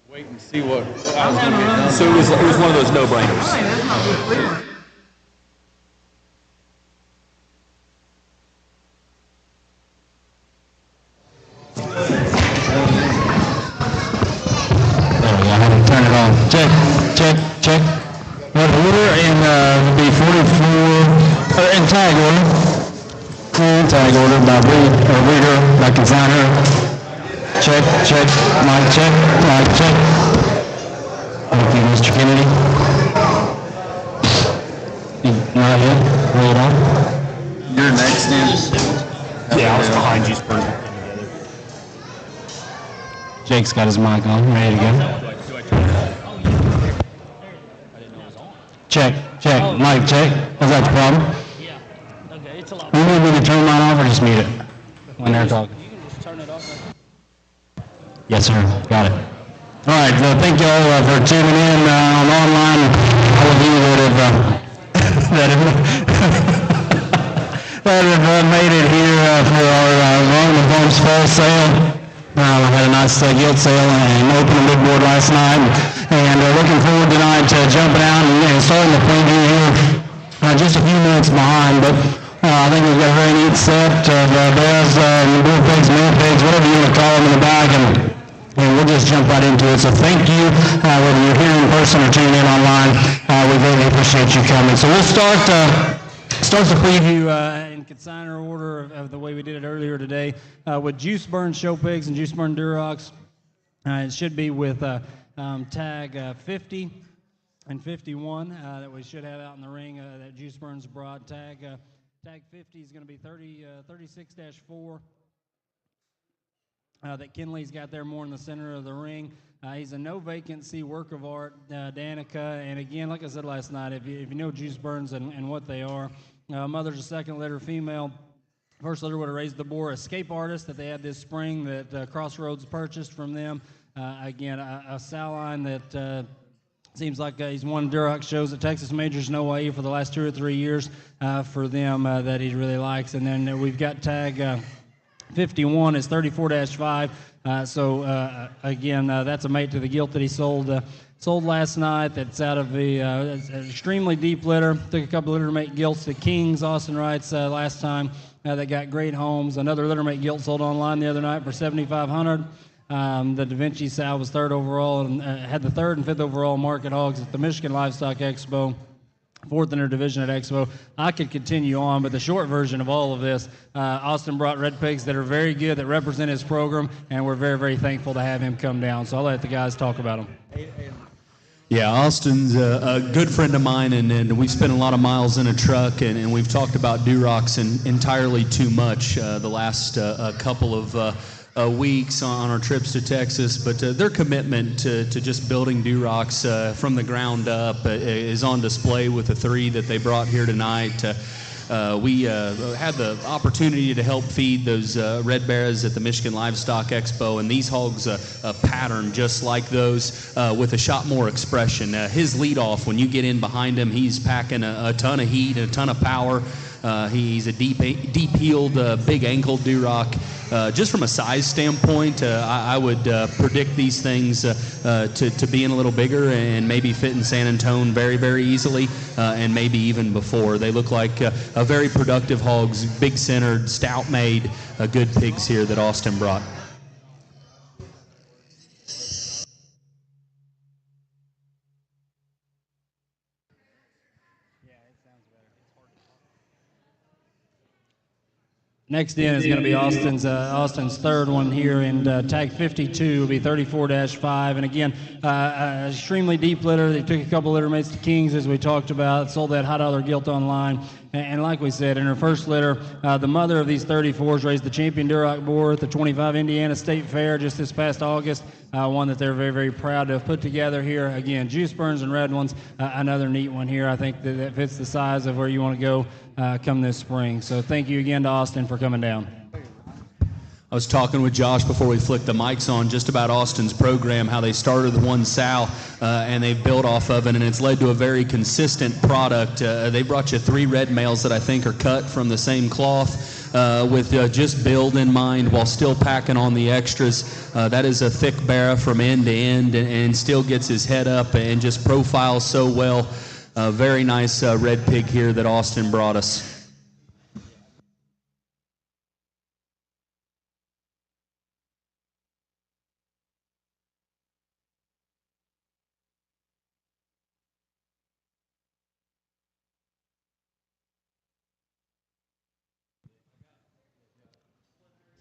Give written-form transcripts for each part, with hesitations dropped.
Wait and see what I was going to get done. So it was one of those no-brainers. That's not good Cleveland. Turn it on. Check. What order? And it'll be 44 in tag order. Tag order by reader, by consigner. Check. Mic check. Thank you, Mr. Kennedy. Not yet. Wait on. You're next, Dan? Yeah, I was behind you, Spurs. Jake's got his mic on. Ready to go. Check. Mic check. Was that the problem? Yeah. Okay, it's a lot. You need me to turn mine off or just mute it when they're talking? You can just turn it off. Yes, sir. Got it. All right. Thank you all for tuning in on online. All of you that have made it here for our Roman Homes Fall Sale. We had a nice gilt sale and opened a big board last night. And looking forward tonight to jumping out and starting the preview here. Just a few minutes behind, but I think we've got a very neat set of bears, bull pigs, mule pigs, whatever you want to call them in the back, and we'll just jump right into it. So thank you, whether you're here in person or tuning in online. We really appreciate you coming. So we'll start the preview in consignor order of the way we did it earlier today with Juice Burn Show Pigs and Juice Burn Durocs. It should be with tag 50 and 51 that we should have out in the ring that Juice Burns brought. Tag 50 is going to be 36-4 that Kinley's got there more in the center of the ring. He's a no vacancy work of art, Danica. And again, like I said last night, if you know Juice Burns and what they are, mother's a second litter female. First litter would have raised the boar Escape Artist that they had this spring that Crossroads purchased from them. Again, a sow line that seems like he's won Duroc shows at Texas Majors in Hawaii for the last 2 or 3 years for them that he really likes. And then we've got tag 51 is 34-5. Again, that's a mate to the gilt that he sold last night. That's out of the extremely deep litter. Took a couple of littermate gilts to Kings, Austin writes, last time. They got great homes. Another littermate gilt sold online the other night for $7,500. The Da Vinci sow was third overall and had the third and fifth overall market hogs at the Michigan Livestock Expo, fourth in their division at Expo. I could continue on, but the short version of all of this, Austin brought red pigs that are very good, that represent his program, and we're very, very thankful to have him come down. So I'll let the guys talk about him. Yeah, Austin's a good friend of mine, and we've spent a lot of miles in a truck, and we've talked about Durocs entirely too much the last couple of weeks on our trips to Texas, but their commitment to just building Durocs from the ground up is on display with the 3 that they brought here tonight. We had the opportunity to help feed those red bears at the Michigan Livestock Expo, and these hogs pattern just like those with a shot more expression. His leadoff, when you get in behind him, he's packing a ton of heat and a ton of power. He's a deep-heeled, big-ankled Duroc. Just from a size standpoint, I would predict these things to being a little bigger and maybe fit in San Antonio very, very easily, and maybe even before. They look like a very productive hogs, big-centered, stout-made, good pigs here that Austin brought. Next in is going to be Austin's third one here, and tag 52 will be 34-5. And again, extremely deep litter. They took a couple litter mates to Kings, as we talked about, sold that $100 gilt online. And like we said, in her first litter, the mother of these 34s raised the champion Duroc boar at the 25 Indiana State Fair just this past August, one that they're very, very proud to have put together here. Again, Juice Burns and red ones, another neat one here. I think that fits the size of where you want to go come this spring. So thank you again to Austin for coming down. I was talking with Josh before we flicked the mics on just about Austin's program, how they started with one sow and they've built off of it, and it's led to a very consistent product. They brought you 3 red males that I think are cut from the same cloth. with just build in mind while still packing on the extras. That is a thick barra from end to end, and still gets his head up and just profiles so well. Very nice red pig here that Austin brought us.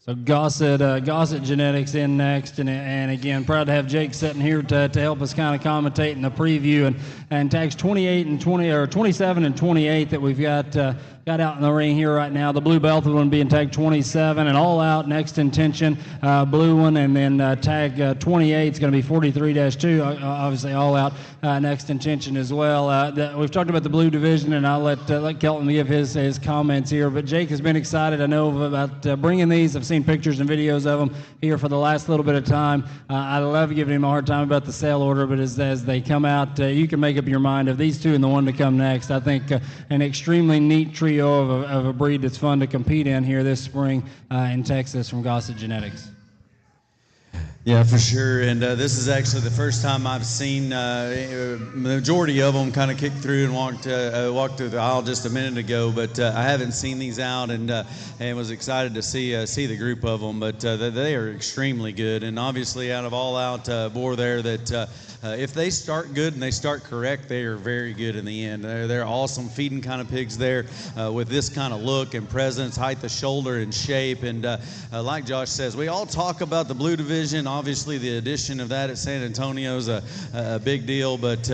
So Gossett Genetics in next, and again, proud to have Jake sitting here to help us kind of commentate in the preview, and tags 28 and 20 or 27 and 28 that we've got out in the ring here right now. The blue belt one being tag 27 and all out next intention, blue one, and then tag 28 is going to be 43-2, obviously all out next intention as well. We've talked about the blue division, and I'll let Kelton give his comments here. But Jake has been excited, I know, about bringing these. I've seen pictures and videos of them here for the last little bit of time. I love giving him a hard time about the sale order, but as they come out, you can make up your mind of these two and the one to come next. I think an extremely neat trio of a breed that's fun to compete in here this spring in Texas from Gossett Genetics. Yeah, for sure. And this is actually the first time I've seen the majority of them kind of kick through and walked through the aisle just a minute ago. But I haven't seen these out, and was excited to see the group of them. But they are extremely good, and obviously out of all out bore there that. If they start good and they start correct, they are very good in the end. They're awesome feeding kind of pigs there with this kind of look and presence, height of shoulder and shape. And like Josh says, we all talk about the blue division. Obviously, the addition of that at San Antonio is a big deal. But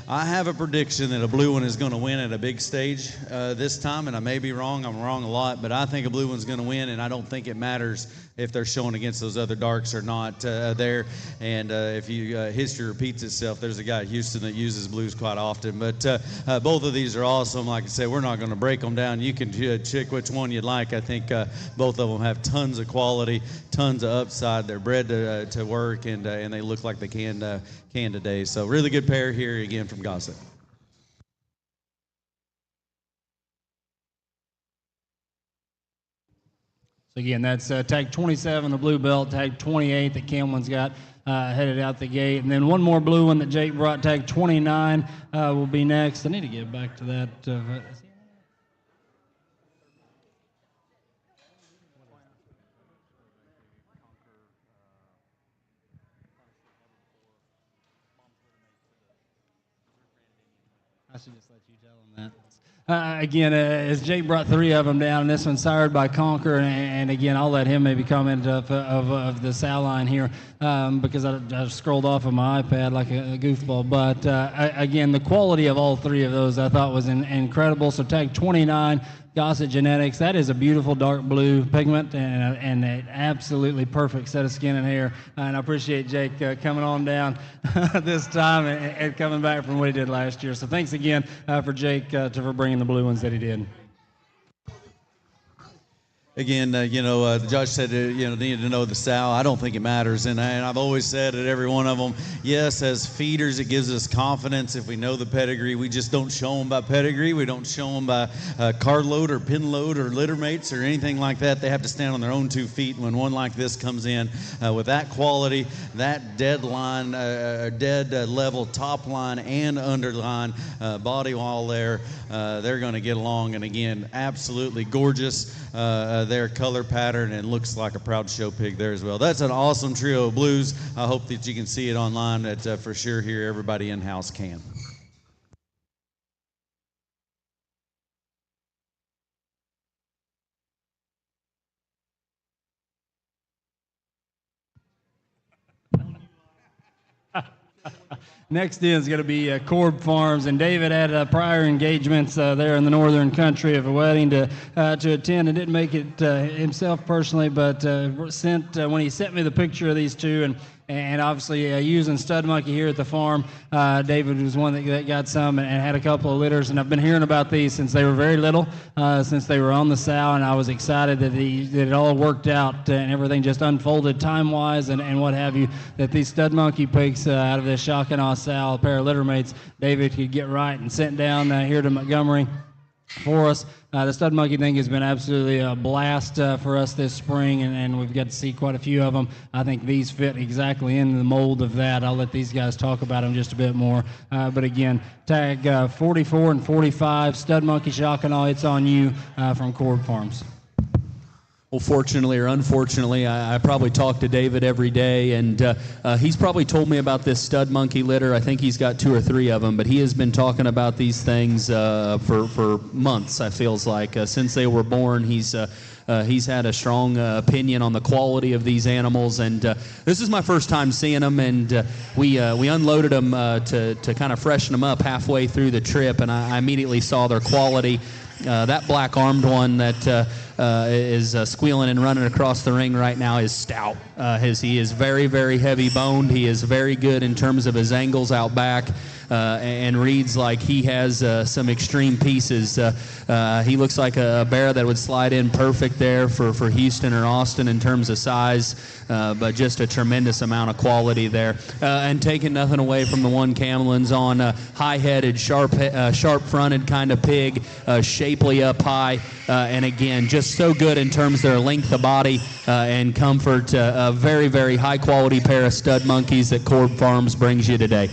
I have a prediction that a blue one is going to win at a big stage this time. And I may be wrong. I'm wrong a lot. But I think a blue one's going to win, and I don't think it matters if they're showing against those other darks or not there. And if history repeats itself, there's a guy at Houston that uses blues quite often. But both of these are awesome. Like I said, we're not going to break them down. You can check which one you'd like. I think both of them have tons of quality, tons of upside. They're bred to work, and they look like they can today. So really good pair here again from Gossett. So again, that's tag 27, the blue belt, tag 28 that Cameron's got headed out the gate. And then one more blue one that Jake brought, tag 29 will be next. I need to get back to that. I should just let you tell them that. Again, as Jake brought three of them down, and this one's sired by Conquer, and again, I'll let him maybe comment of the sow line here because I scrolled off of my iPad like a goofball. But again, the quality of all three of those I thought was incredible. So tag 29, Gossett Genetics. That is a beautiful dark blue pigment and an absolutely perfect set of skin and hair. And I appreciate Jake coming on down this time and coming back from what he did last year. So thanks again for Jake for bringing the blue ones that he did. Again, Josh said, needed to know the sow. I don't think it matters. And I've always said at every one of them, yes, as feeders, it gives us confidence if we know the pedigree. We just don't show them by pedigree. We don't show them by card load or pin load or litter mates or anything like that. They have to stand on their own 2 feet. When one like this comes in with that quality, that dead line, dead level top line and underline body wall there, they're going to get along. And again, absolutely gorgeous. Their color pattern, and looks like a proud show pig there as well. That's an awesome trio of blues. I hope that you can see it online. That for sure here everybody in-house can. Next in is going to be Corb Farms, and David had prior engagements there in the northern country of a wedding to attend, and didn't make it himself personally, but when he sent me the picture of these two, and obviously using Stud Monkey here at the farm, David was one that got some and had a couple of litters, and I've been hearing about these since they were very little, since they were on the sow, and I was excited that it all worked out and everything just unfolded time-wise and what have you, that these Stud Monkey pigs out of this Shock and Awe sow, a pair of litter mates, David could get right and sent down here to Montgomery for us. The stud monkey thing has been absolutely a blast for us this spring, and we've got to see quite a few of them. I think these fit exactly in the mold of that. I'll let these guys talk about them just a bit more. But again, tag 44 and 45, stud monkey shock and all, it's on you from Cord Farms. Well, fortunately or unfortunately, I probably talk to David every day, and he's probably told me about this stud monkey litter. I think he's got 2 or 3 of them, but he has been talking about these things for months, I feels like. Since they were born, he's had a strong opinion on the quality of these animals, and this is my first time seeing them, and we unloaded them to kind of freshen them up halfway through the trip, and I immediately saw their quality. That black-armed one that is squealing and running across the ring right now is stout. He is very, very heavy-boned. He is very good in terms of his angles out back, and reads like he has some extreme pieces. He looks like a bear that would slide in perfect there for Houston or Austin in terms of size, but just a tremendous amount of quality there. And taking nothing away from the one Camelin's on, high-headed, sharp-fronted kind of pig, shapely up high, and again, just so good in terms of their length of body and comfort. A very, very high-quality pair of stud monkeys that Cord Farms brings you today.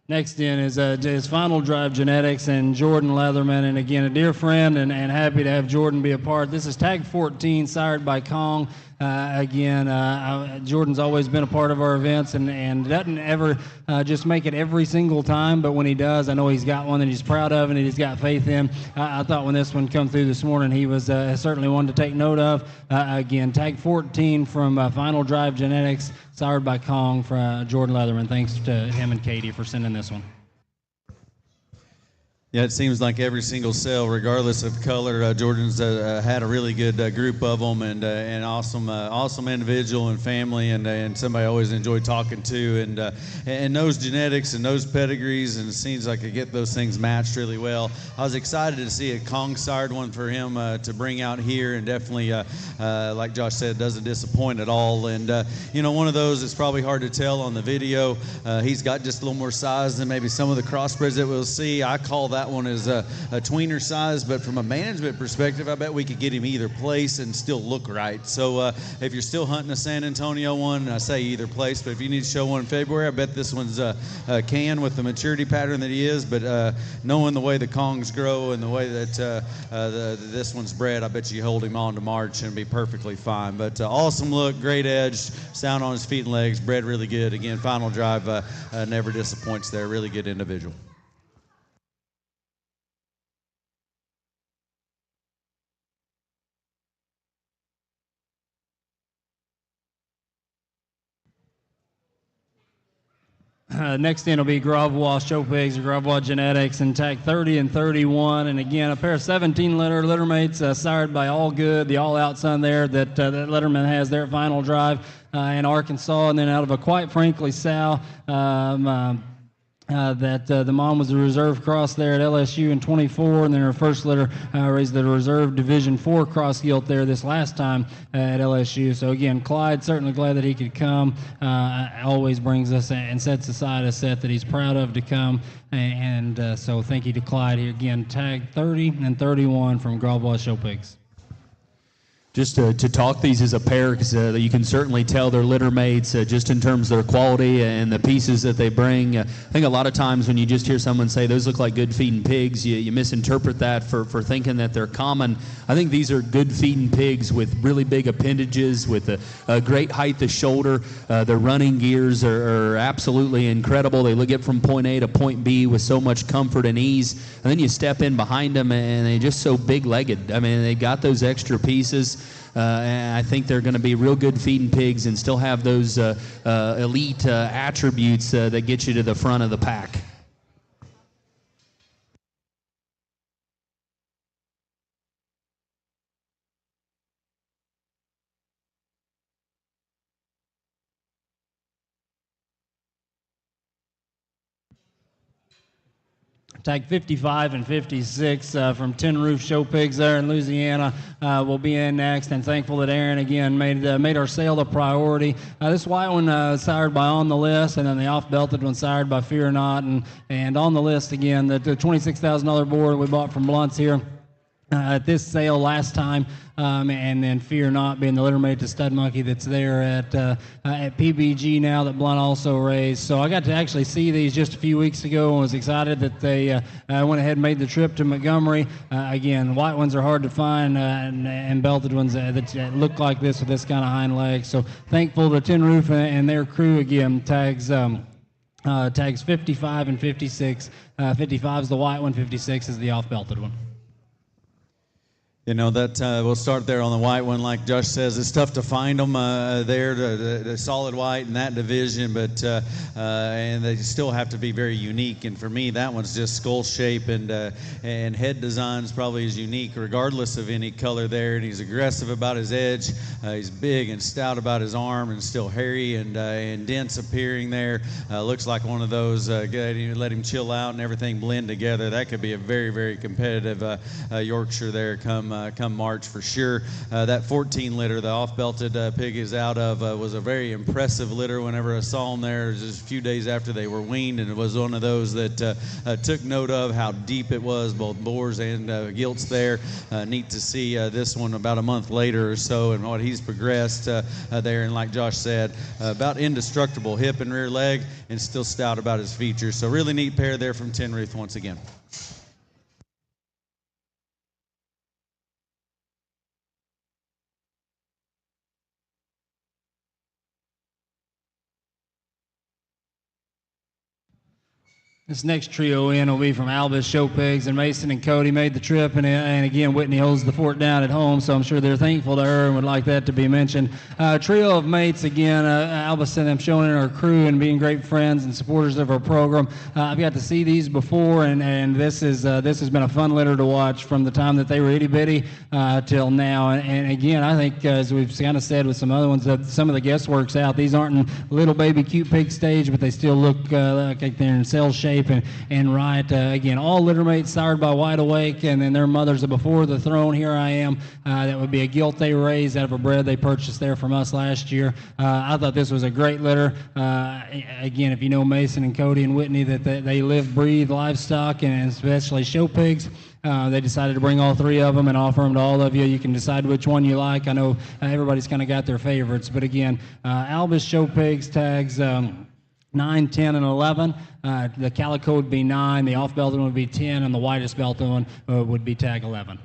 Next in is Final Drive Genetics and Jordan Leatherman, and again, a dear friend and happy to have Jordan be a part. This is tag 14, sired by Kong. Jordan's always been a part of our events and doesn't ever just make it every single time, but when he does, I know he's got one that he's proud of and he's got faith in. I thought when this one come through this morning, he was certainly one to take note of. Again, tag 14 from Final Drive Genetics, sired by Kong for Jordan Leatherman. Thanks to him and Katie for sending this one. Yeah, it seems like every single cell, regardless of color, Jordan's had a really good group of them, and an awesome individual and family, and somebody I always enjoy talking to, and knows genetics and knows pedigrees, and it seems like I get those things matched really well. I was excited to see a Kong-sired one for him to bring out here, and definitely, like Josh said, doesn't disappoint at all. And one of those is probably hard to tell on the video. He's got just a little more size than maybe some of the crossbreds that we'll see. I call that one is a tweener size, but from a management perspective, I bet we could get him either place and still look right. So if you're still hunting a San Antonio one, I say either place, but if you need to show one in February, I bet this one's can with the maturity pattern that he is, but knowing the way the Kongs grow and the way that this one's bred, I bet you hold him on to March and be perfectly fine. But awesome look, great edge, sound on his feet and legs, bred really good. Again, Final Drive never disappoints there, really good individual. Next in will be Gravwa Show Pigs, Gravwa Genetics, and tag 30 and 31. And again, a pair of 17 litter mates, sired by All Good, the all-out son there that Letterman has there at Final Drive in Arkansas. And then out of a Quite Frankly sow, the mom was a reserve cross there at LSU in 24, and then her first litter raised the reserve Division 4 cross gilt there this last time at LSU. So again, Clyde, certainly glad that he could come. Always brings us and sets aside a set that he's proud of to come. And so thank you to Clyde here again. Tag 30 and 31 from Gravwa Show Pigs. Just to talk these as a pair, because you can certainly tell they're litter mates just in terms of their quality and the pieces that they bring. I think a lot of times when you just hear someone say those look like good feeding pigs, you misinterpret that for thinking that they're common. I think these are good feeding pigs with really big appendages, with a great height to shoulder. Their running gears are absolutely incredible. They get from point A to point B with so much comfort and ease. And then you step in behind them and they're just so big-legged. I mean, they got those extra pieces. And I think they're going to be real good feeding pigs and still have those elite attributes that get you to the front of the pack. Tag 55 and 56 from Tin Roof Show Pigs there in Louisiana will be in next. And thankful that Aaron again made our sale a priority. This white one sired by On the List, and then the off-belted one sired by Fear Not. And On the List again, the $26,000 board we bought from Blunt's here at this sale last time, and then Fear Not being the littermate to Stud Monkey that's there at PBG now that Blunt also raised. So I got to actually see these just a few weeks ago and was excited that they went ahead and made the trip to Montgomery. Again, white ones are hard to find, and belted ones that look like this with this kind of hind leg. So thankful to Tin Roof and their crew again. Tags 55 and 56. 55 is the white one, 56 is the off-belted one. You know, that we'll start there on the white one. Like Josh says, it's tough to find them there, the solid white in that division, but and they still have to be very unique. And for me, that one's just skull shape and head design's probably as unique, regardless of any color there. And he's aggressive about his edge. He's big and stout about his arm, and still hairy and dense appearing there. Looks like one of those. Let him chill out and everything blend together. That could be a very, very competitive Yorkshire there come March for sure. That 14 litter, the off-belted pig is out of, was a very impressive litter whenever I saw him there just a few days after they were weaned, and it was one of those that took note of how deep it was, both bores and gilts there. Neat to see this one about a month later or so and what he's progressed there, and like Josh said, about indestructible hip and rear leg and still stout about his features. So really neat pair there from Tin Roof once again. This next trio in will be from Albus Show Pigs, and Mason and Cody made the trip, and again Whitney holds the fort down at home, so I'm sure they're thankful to her and would like that to be mentioned. Trio of mates again, Albus and them showing in our crew and being great friends and supporters of our program. I've got to see these before, and this has been a fun litter to watch from the time that they were itty bitty till now. And again, I think as we've kind of said with some other ones, that some of the guesswork's out. These aren't in little baby cute pig stage, but they still look like they're in cell shape and right. Again, all litter mates sired by Wide Awake, and then their mothers are before the throne. Here I am. That would be a gilt they raised out of a bred they purchased there from us last year. I thought this was a great litter. Again, if you know Mason and Cody and Whitney, that they live, breathe livestock, and especially show pigs. They decided to bring all three of them and offer them to all of you. You can decide which one you like. I know everybody's kind of got their favorites, but again, Albus Show Pigs tags 9, 10, and 11. The calico would be 9, the off-belted one would be 10, and the widest belted one would be tag 11.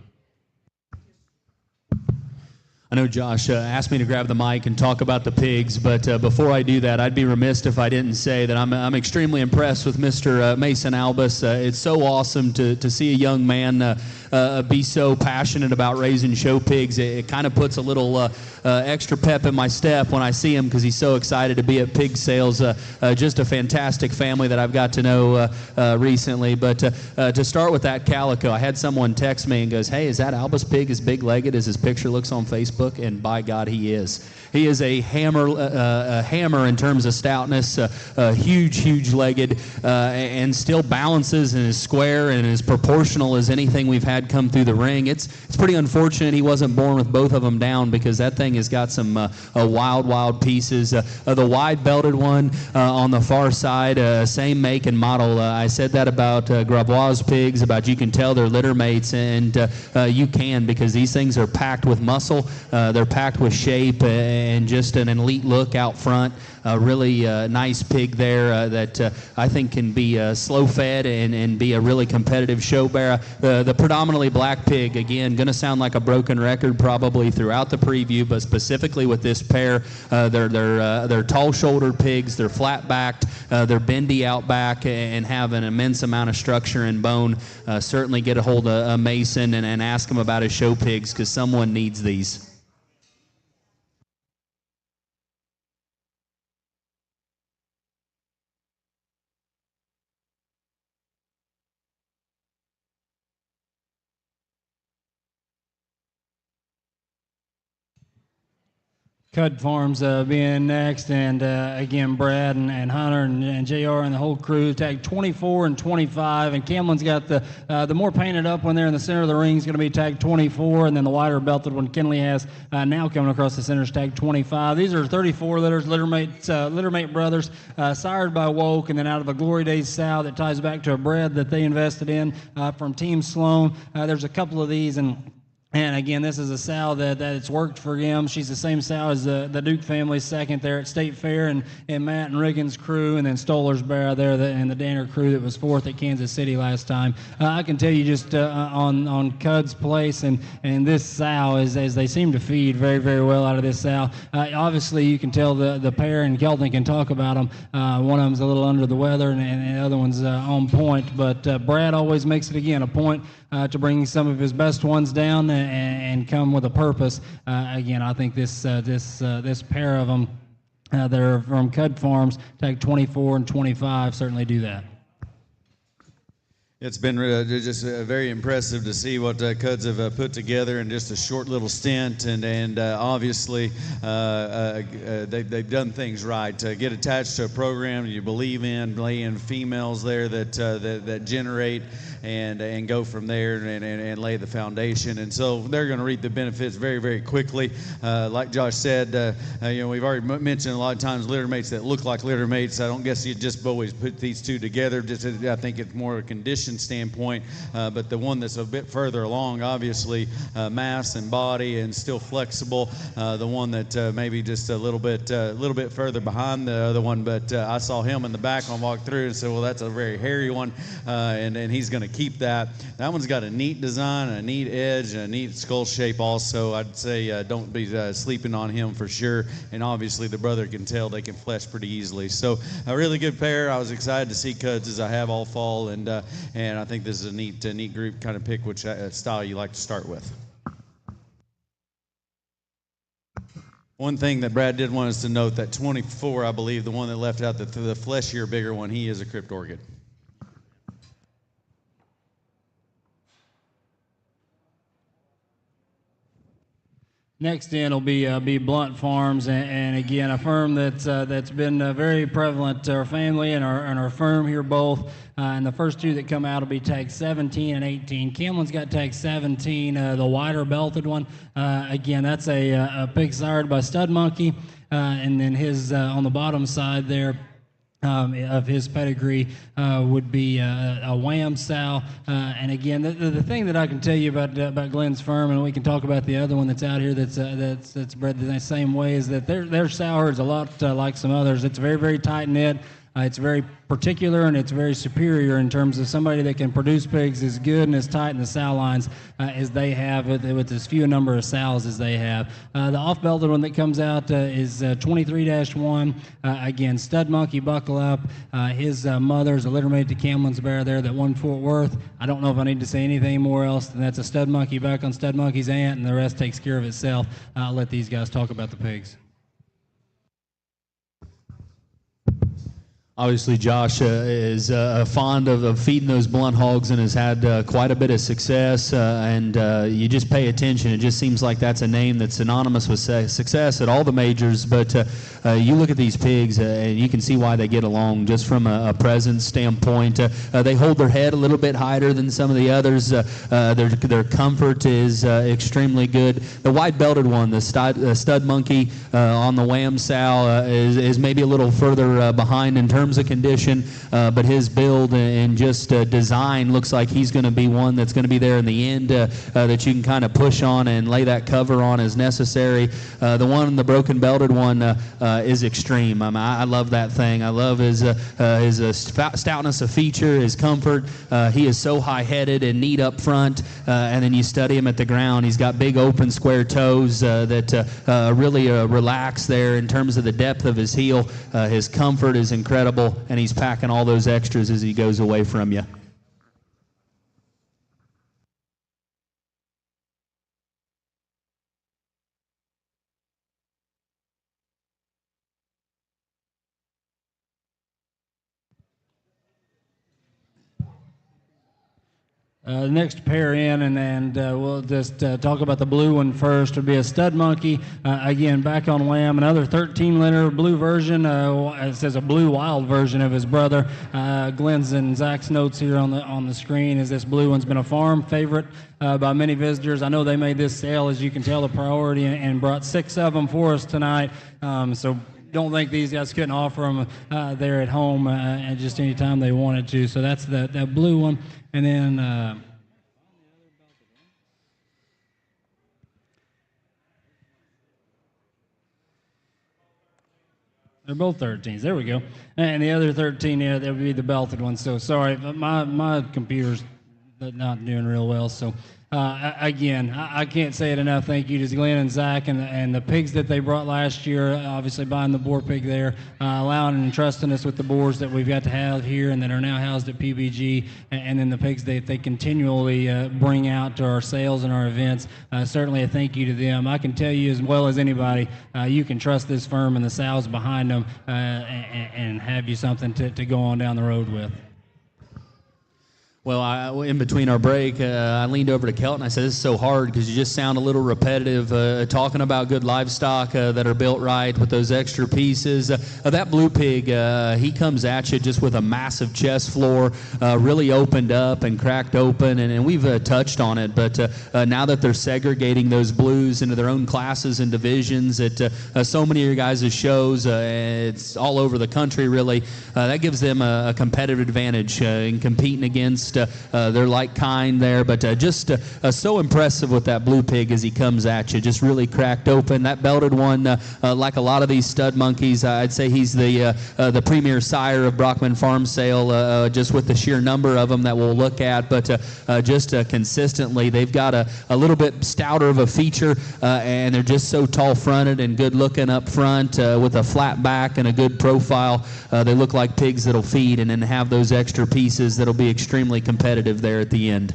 I know Josh asked me to grab the mic and talk about the pigs, but before I do that, I'd be remiss if I didn't say that I'm extremely impressed with Mr. Mason Albus. It's so awesome to see a young man be so passionate about raising show pigs. It kind of puts a little extra pep in my step when I see him, because he's so excited to be at pig sales. Just a fantastic family that I've got to know recently. But to start with that calico, I had someone text me and goes, "Hey, is that Albus pig as big-legged as his picture looks on Facebook?" And by God, he is. He is a hammer in terms of stoutness, huge-legged, and still balances and is square and is proportional as anything we've had come through the ring. It's pretty unfortunate he wasn't born with both of them down, because that thing has got some wild pieces. The wide-belted one on the far side, same make and model. I said that about Gravois pigs, about you can tell they're litter mates, and you can, because these things are packed with muscle. They're packed with shape and just an elite look out front. Really nice pig there that I think can be slow-fed and be a really competitive show bearer. The predominantly black pig, again, going to sound like a broken record probably throughout the preview, but specifically with this pair, they're tall-shouldered pigs, they're flat-backed, they're bendy out back, and have an immense amount of structure and bone. Certainly get a hold of Mason and ask him about his show pigs, because someone needs these. Cud Farms being next, and again Brad and Hunter and JR and the whole crew tagged 24 and 25, and Camlin's got the more painted up one there in the center of the ring is going to be tagged 24, and then the wider belted one Kenley has now coming across the center is tagged 25. These are 34 litters, littermate brothers, sired by Woke, and then out of a Glory Days sow that ties back to a bred that they invested in from Team Sloan. There's a couple of these, and again, this is a sow that it's worked for him. She's the same sow as the Duke family's second there at State Fair, and Matt and Riggins' crew, and then Stoller's bear there, and the Danner crew that was fourth at Kansas City last time. I can tell you just on Cud's place and this sow, as they seem to feed very, very well out of this sow. Obviously, you can tell the pair, and Kelton can talk about them. One of them's a little under the weather, and the other one's on point. But Brad always makes it, again, a point to bring some of his best ones down and come with a purpose. Again, I think this pair of them that are from Cud Farms, tag 24 and 25, certainly do that. It's been just very impressive to see what Cuds have put together in just a short little stint, and obviously they've done things right. Get attached to a program you believe in, lay in females there that generate and go from there and lay the foundation, and so they're going to reap the benefits very, very quickly. Like Josh said, we've already mentioned a lot of times litter mates that look like litter mates. I don't guess you just always put these two together. I think it's more a condition standpoint, but the one that's a bit further along, obviously, mass and body and still flexible. The one that maybe just a little bit further behind the other one, but I saw him in the back on walk through and said, well, that's a very hairy one, and he's going to keep that. That one's got a neat design, a neat edge, a neat skull shape also. I'd say don't be sleeping on him for sure, and obviously the brother can tell they can flesh pretty easily. So a really good pair. I was excited to see Cuds as I have all fall, and I think this is a neat group. Kind of pick which style you like to start with. One thing that Brad did want us to note, that 24, I believe, the one that left out the fleshier, bigger one, he is a Crypt Orchid. Next in will be Blunt Farms, and again, a firm that's been very prevalent to our family and our firm here both. And the first two that come out will be tag 17 and 18. Camlin's got tag 17, the wider belted one. Again, that's a pig sired by Stud Monkey, and then his on the bottom side there. Of his pedigree would be a Wham sow, and again, the thing that I can tell you about Glenn's firm, and we can talk about the other one that's out here that's bred the same way, is that their sow herd's a lot like some others. It's very, very tight knit. It's very particular, and it's very superior in terms of somebody that can produce pigs as good and as tight in the sow lines as they have with as few a number of sows as they have. The off-belted one that comes out is 23-1. Again, Stud Monkey, buckle up. His mother's a litter mate to Camlin's bear there that won Fort Worth. I don't know if I need to say anything more else than that's a Stud Monkey back on Stud Monkey's aunt, and the rest takes care of itself. I'll let these guys talk about the pigs. Obviously, Josh is fond of feeding those blunt hogs and has had quite a bit of success, and you just pay attention. It just seems like that's a name that's synonymous with success at all the majors, but you look at these pigs and you can see why they get along just from a presence standpoint. They hold their head a little bit higher than some of the others. Their comfort is extremely good. The white-belted one, the Stud Monkey on the Wham sow, is maybe a little further behind in terms of condition, but his build and just design looks like he's going to be one that's going to be there in the end that you can kind of push on and lay that cover on as necessary. The broken belted one is extreme. I love that thing. I love his stoutness of feature, his comfort. He is so high-headed and neat up front, and then you study him at the ground. He's got big open square toes that really relax there in terms of the depth of his heel. His comfort is incredible, and he's packing all those extras as he goes away from you. Next pair in, and we'll just talk about the blue one first. It'll be a stud monkey. Again, back on lamb, another 13-litter blue version. It says a blue wild version of his brother. Glenn's and Zach's notes here on the screen is this blue one's been a farm favorite by many visitors. I know they made this sale, as you can tell, a priority and brought 6 of them for us tonight. So don't think these guys couldn't offer them there at home at just any time they wanted to. So that's that blue one. And then they're both 13s. There we go. And the other 13, yeah, that would be the belted one. So sorry, but my computer's not doing real well. So again, I can't say it enough. Thank you to Glenn and Zach and the pigs that they brought last year. Obviously buying the boar pig there, allowing and trusting us with the boars that we've got to have here and that are now housed at PBG, and then the pigs that they continually bring out to our sales and our events. Certainly a thank you to them. I can tell you as well as anybody, you can trust this firm and the sows behind them and have you something to go on down the road with. Well, in between our break, I leaned over to Kelton. I said, "This is so hard because you just sound a little repetitive talking about good livestock that are built right with those extra pieces." That blue pig, he comes at you just with a massive chest floor, really opened up and cracked open, and we've touched on it. But now that they're segregating those blues into their own classes and divisions at so many of your guys' shows, it's all over the country, really. That gives them a competitive advantage in competing against their like kind there, but just so impressive with that blue pig as he comes at you, just really cracked open. That belted one, like a lot of these stud monkeys, I'd say he's the premier sire of Brockman Farm Sale, just with the sheer number of them that we'll look at, but just consistently, they've got a little bit stouter of a feature, and they're just so tall fronted and good looking up front with a flat back and a good profile. They look like pigs that'll feed and then have those extra pieces that'll be extremely competitive there at the end.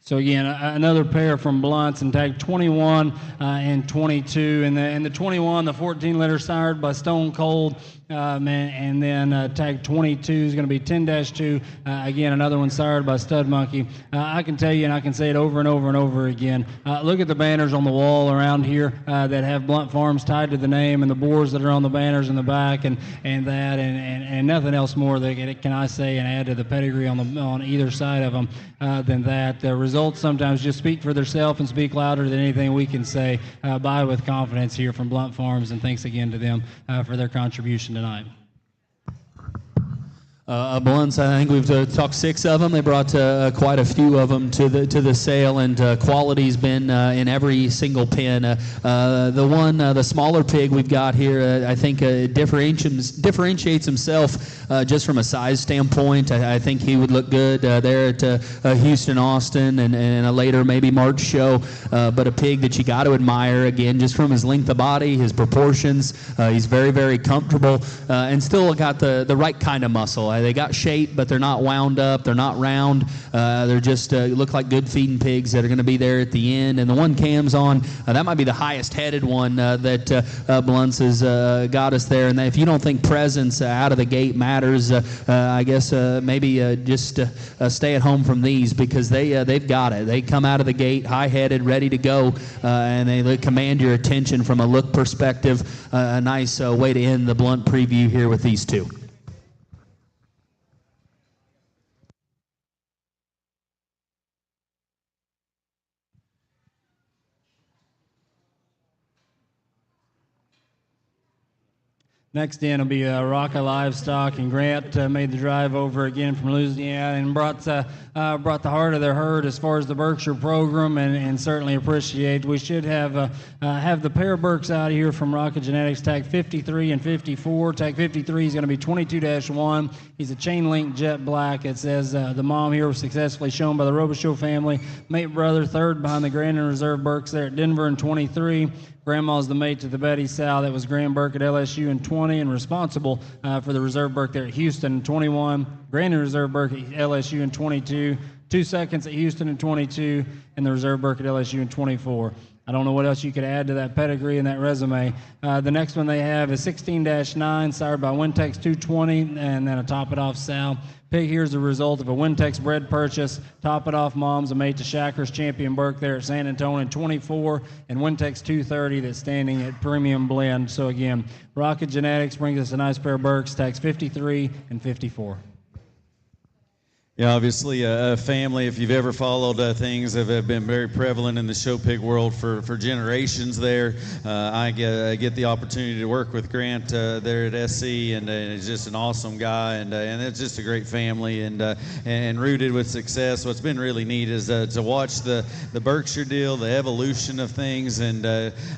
So again, another pair from Blunt's and tag 21 and 22, and the 21, the 14-litter sired by Stone Cold, and then tag 22 is going to be 10-2. Again, another one sired by Stud Monkey. I can tell you, and I can say it over and over and over again. Look at the banners on the wall around here that have Blunt Farms tied to the name, and the boars that are on the banners in the back, and that, and nothing else more that can I say and add to the pedigree on either side of them than that. The results sometimes just speak for themselves and speak louder than anything we can say. Buy with confidence here from Blunt Farms, and thanks again to them for their contribution tonight. Blunts, I think we've talked 6 of them. They brought quite a few of them to the sale, and quality's been in every single pen. The smaller pig we've got here, I think differentiates himself just from a size standpoint. I think he would look good there at Houston, Austin, and a later maybe March show. But a pig that you got to admire, again, just from his length of body, his proportions. He's very, very comfortable and still got the right kind of muscle. They got shape, but they're not wound up. They're not round. They're just look like good feeding pigs that are going to be there at the end. And the one Cam's on, that might be the highest-headed one that Blunts has got us there. And if you don't think presence out of the gate matters, I guess maybe just stay at home from these, because they've got it. They come out of the gate high-headed, ready to go, and they command your attention from a look perspective. A nice way to end the Blunt preview here with these two. Next in will be Rocca Livestock, and Grant made the drive over again from Louisiana and brought the heart of their herd as far as the Berkshire program, and certainly appreciate. We should have the pair of Berks out here from Rocca Genetics, tag 53 and 54. Tag 53 is going to be 22-1. He's a chain link jet black. It says the mom here was successfully shown by the Robichaux family. Mate brother third behind the Grand and Reserve Berks there at Denver in 23. Grandma's the mate to the Betty Sow. That was Grand Burke at LSU in 20 and responsible for the Reserve Burke there at Houston in 21. Grand and Reserve Burke at LSU in 22. 2 seconds at Houston in 22, and the Reserve Burke at LSU in 24. I don't know what else you could add to that pedigree and that resume. The next one they have is 16-9, sired by Wintex 220, and then a Top It Off sow. Pig here is a result of a Wintex bred purchase. Top It Off mom's a mate to Shacker's Champion Burke there at San Antonio in 24, and Wintex 230 that's standing at Premium Blend. So again, Rocket Genetics brings us a nice pair of Burks, tags 53 and 54. Yeah, obviously a family, if you've ever followed things, have been very prevalent in the show pig world for generations there. I get the opportunity to work with Grant there at SC, and he's just an awesome guy, and it's just a great family, and rooted with success. What's been really neat is to watch the Berkshire deal, the evolution of things, and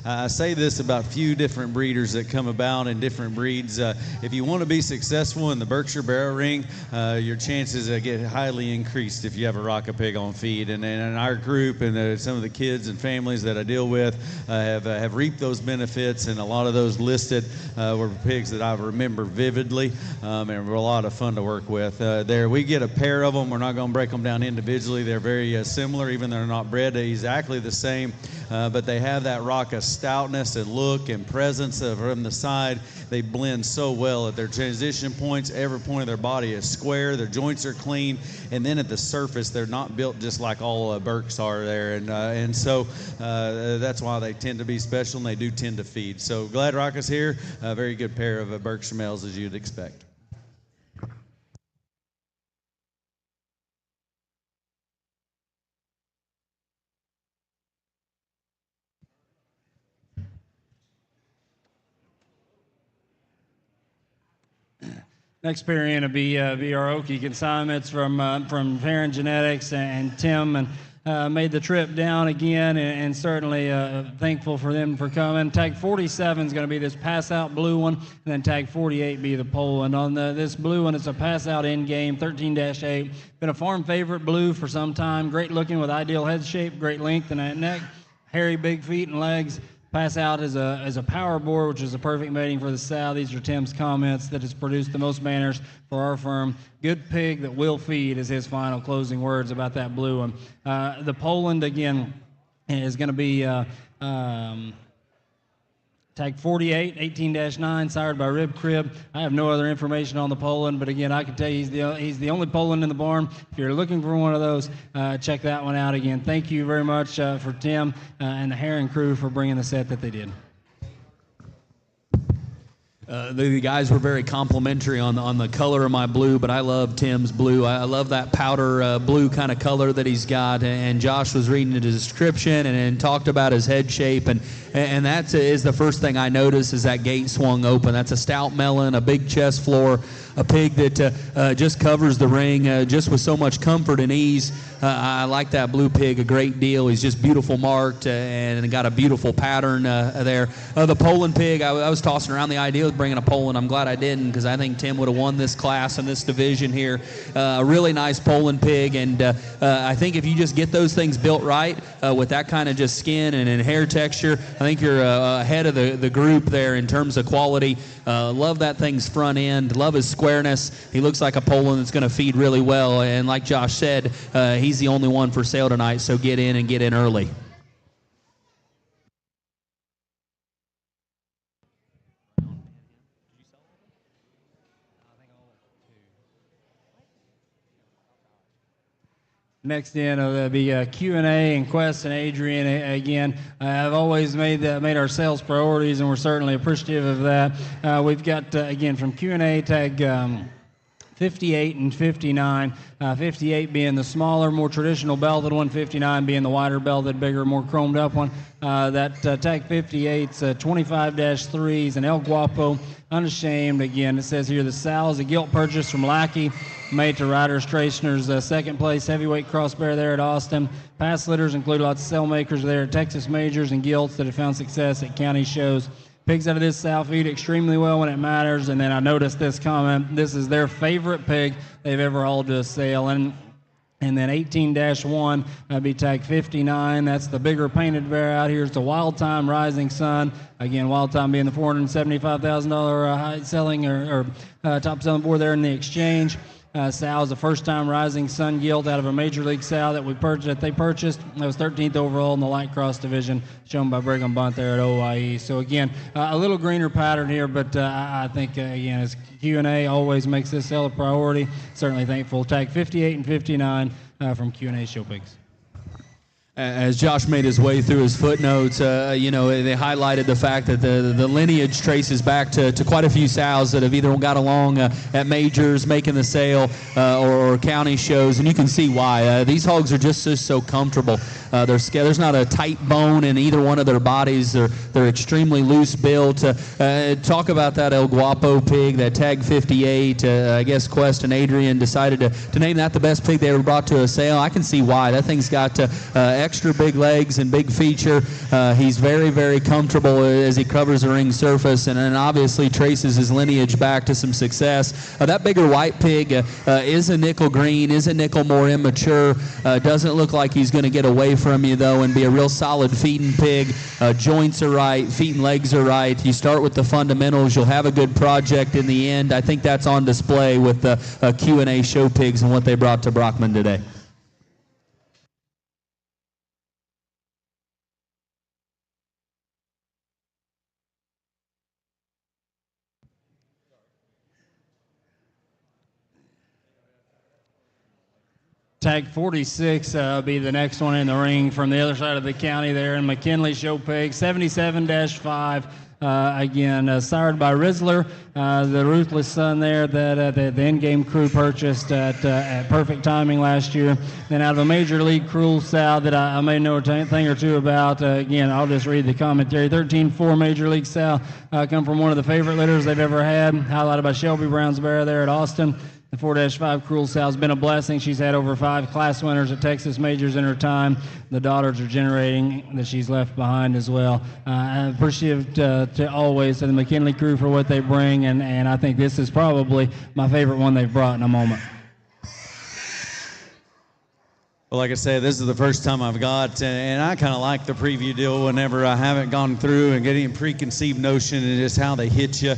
I say this about few different breeders that come about in different breeds. If you want to be successful in the Berkshire barrel ring, your chances get highly increased if you have a Rocca pig on feed, and our group and some of the kids and families that I deal with have reaped those benefits, and a lot of those listed were pigs that I remember vividly, and were a lot of fun to work with. There we get a pair of them. We're not going to break them down individually. They're very similar, even though they're not bred exactly the same, but they have that Rocca stoutness and look and presence from the side. They blend so well at their transition points. Every point of their body is square. Their joints are clean, and then at the surface, they're not built just like all Berks are there, and so that's why they tend to be special, and they do tend to feed. So glad Rocca's here. A very good pair of Berkshire males, as you'd expect. Next pair in will be our Okie consignments from Heron Genetics, and Tim and made the trip down again, and certainly thankful for them for coming. Tag 47 is going to be this pass-out blue one, and then tag 48 be the Poland. On this blue one, it's a pass-out in-game, 13-8. Been a farm favorite blue for some time. Great looking with ideal head shape, great length in that neck, hairy big feet and legs. Pass out as a power bore, which is a perfect mating for the sow. These are Tim's comments that has produced the most manners for our firm. Good pig that will feed is his final closing words about that blue one. The Poland, again, is going to be tag 48, 18-9, sired by Rib Crib. I have no other information on the Poland, but again, I can tell you he's the only Poland in the barn. If you're looking for one of those, check that one out again. Thank you very much for Tim and the Heron crew for bringing the set that they did. The guys were very complimentary on the color of my blue, but I love Tim's blue. I love that powder blue kind of color that he's got, and Josh was reading the description and talked about his head shape, and that is the first thing I noticed is that gate swung open. That's a stout melon, a big chest floor, a pig that just covers the ring just with so much comfort and ease. I like that blue pig a great deal. He's just beautiful marked and got a beautiful pattern there. The Poland pig, I was tossing around the idea of bringing a Poland. I'm glad I didn't, because I think Tim would have won this class and this division here. A really nice Poland pig, and I think if you just get those things built right with that kind of just skin and hair texture, I think you're ahead of the group there in terms of quality. Love that thing's front end. Love his squareness. He looks like a Poland that's going to feed really well, and like Josh said, he's the only one for sale tonight, so get in early. Next in will be Q&A and Quest and Adrian again. I've always made our sales priorities, and we're certainly appreciative of that. We've got, again, from Q&A, tag 58 and 59. 58 being the smaller, more traditional belted one, 59 being the wider belted, bigger, more chromed up one. That tag 58's 25-3s, and El Guapo Unashamed. Again, it says here the Sal is a gilt purchase from Lackey, made to Ryder Straighteners, second place heavyweight crossbear there at Austin. Past litters include lots of cell makers there at Texas Majors and gilts that have found success at county shows. Pigs out of this sow feed extremely well when it matters. And then I noticed this comment. This is their favorite pig they've ever hauled to a sale. And then 18-1 be tag 59. That's the bigger painted bear out here. It's the Wild Time Rising Sun. Again, Wild Time being the $475,000 high selling or top selling board there in the exchange. Sow is the first-time Rising Sun gilt out of a Major League sow that they purchased. That was 13th overall in the light cross division, shown by Brigham Bunt there at OIE. So again, a little greener pattern here, but I think again, as Q&A always makes this sale a priority. Certainly thankful. Tag 58 and 59 from Q&A Show Pigs. As Josh made his way through his footnotes, they highlighted the fact that the lineage traces back to quite a few sows that have either got along at majors, making the sale, or county shows, and you can see why. These hogs are just so comfortable. There's not a tight bone in either one of their bodies. They're extremely loose built. Talk about that El Guapo pig, that tag 58. I guess Quest and Adrian decided to name that the best pig they ever brought to a sale. I can see why. That thing's got extra big legs and big feature. He's very, very comfortable as he covers the ring surface, and obviously traces his lineage back to some success. That bigger white pig is a nickel green, is a nickel more immature. Doesn't look like he's going to get away from you, though, and be a real solid feeding pig. Joints are right, feet and legs are right. You start with the fundamentals, you'll have a good project in the end. I think that's on display with the Q&A Show Pigs and what they brought to Brockman today. Tag 46 be the next one in the ring from the other side of the county there in McKinley Show Pig, 77-5. Again, sired by Rizzler, the ruthless son there that the in-game crew purchased at perfect timing last year. Then out of a Major League Cruel sow that I may know a thing or two about. Again, I'll just read the commentary. 13-4 Major League sow come from one of the favorite litters they've ever had, highlighted by Shelby Brown's bear there at Austin. The 4-5 Cruel sow has been a blessing. She's had over 5 class winners at Texas Majors in her time. The daughters are generating that she's left behind as well. I'm appreciative to always to the McKinley crew for what they bring, and I think this is probably my favorite one they've brought in a moment. Well, like I said, this is the first time I've got, and I kind of like the preview deal whenever I haven't gone through and getting a preconceived notion and just how they hit you.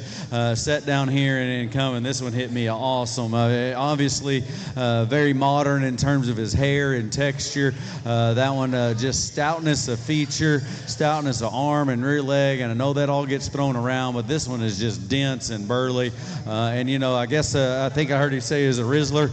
Sat down here and come, and this one hit me awesome. Obviously, very modern in terms of his hair and texture. That one, just stoutness of feature, stoutness of arm and rear leg, and I know that all gets thrown around, but this one is just dense and burly. And, I guess I think I heard you say he was a Rizzler,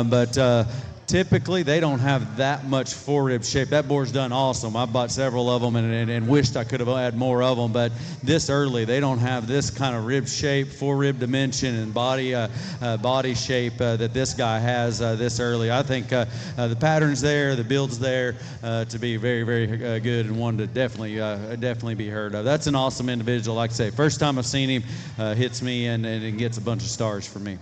but typically, they don't have that much forerib shape. That boar's done awesome. I bought several of them and wished I could have had more of them, but this early, they don't have this kind of rib shape, forerib dimension, and body shape that this guy has this early. I think the pattern's there, the build's there to be very, very good and one to definitely be heard of. That's an awesome individual, like I say. First time I've seen him, hits me and gets a bunch of stars for me.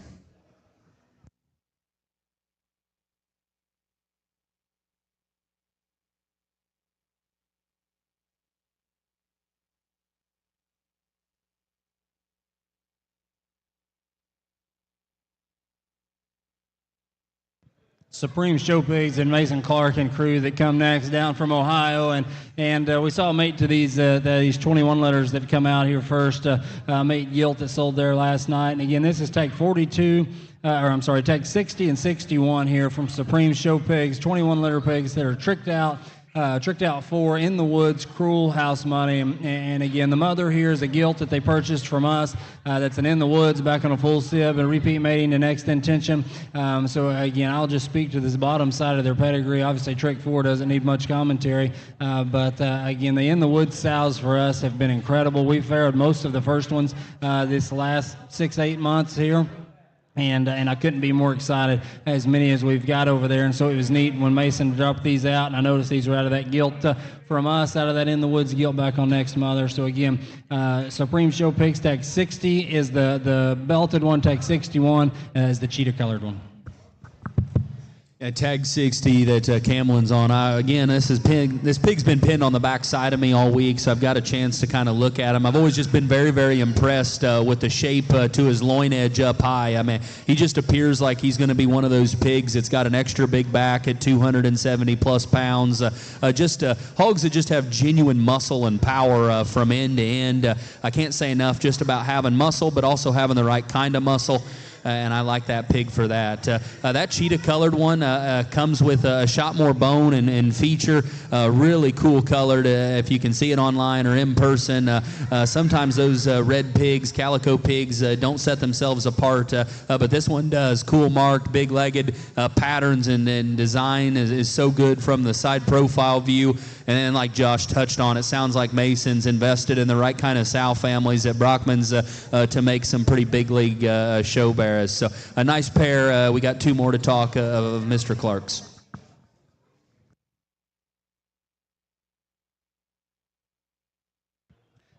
Supreme Show Pigs and Mason Clark and crew that come next down from Ohio, and we saw a mate to these 21 letters that come out here first. Mate Gilt that sold there last night, and again this is tag 42, tag 60 and 61 here from Supreme Show Pigs, 21 letter pigs that are tricked out for in the woods, cruel house money, and again the mother here is a gilt that they purchased from us. That's an in the woods back on a full sib and repeat mating to next intention. So again, I'll just speak to this bottom side of their pedigree. Obviously, Trick 4 doesn't need much commentary, but again, the in the woods sows for us have been incredible. We've farrowed most of the first ones this last 6-8 months here. And I couldn't be more excited as many as we've got over there. And so it was neat when Mason dropped these out, and I noticed these were out of that gilt from us, out of that In the Woods gilt back on Next Mother. So again, Supreme Show Pigs tag 60 is the belted one, tag 61 is the cheetah colored one. Tag 60 that Camlin's on. Again, this pig's been pinned on the back side of me all week, so I've got a chance to kind of look at him. I've always just been very, very impressed with the shape to his loin edge up high. I mean, he just appears like he's going to be one of those pigs that's got an extra big back at 270 plus pounds. Hogs that just have genuine muscle and power from end to end. I can't say enough just about having muscle, but also having the right kind of muscle. And I like that pig for that. That cheetah-colored one comes with a shot more bone and feature. Really cool colored. If you can see it online or in person, sometimes those red pigs, calico pigs, don't set themselves apart, but this one does. Cool marked, big-legged patterns and design is so good from the side profile view. And then, like Josh touched on, it sounds like Mason's invested in the right kind of sow families at Brockman's to make some pretty big league show bears. So a nice pair. We got two more to talk of Mr. Clark's.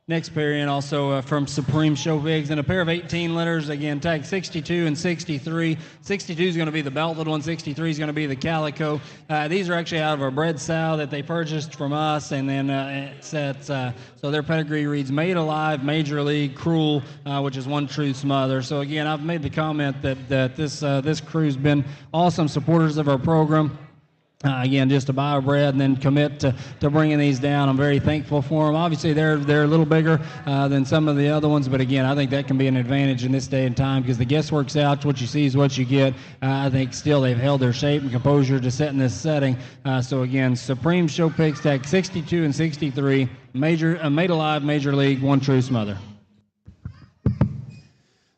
Next pair in also from Supreme Show Pigs, and a pair of 18 litters, again, tag 62 and 63. 62 is going to be the belted one, 63 is going to be the calico. These are actually out of our bred sow that they purchased from us, and then so their pedigree reads Made Alive, Major League, Cruel, which is One Truth's mother. So again, I've made the comment that this crew's been awesome supporters of our program. Again, just to buy a bred and then commit to bringing these down. I'm very thankful for them. Obviously, they're a little bigger than some of the other ones, but again, I think that can be an advantage in this day and time because the guesswork's out. What you see is what you get. I think still they've held their shape and composure to set in this setting. So again, Supreme Show Pigs tag 62 and 63, Made Alive, Major League, One Truth's mother.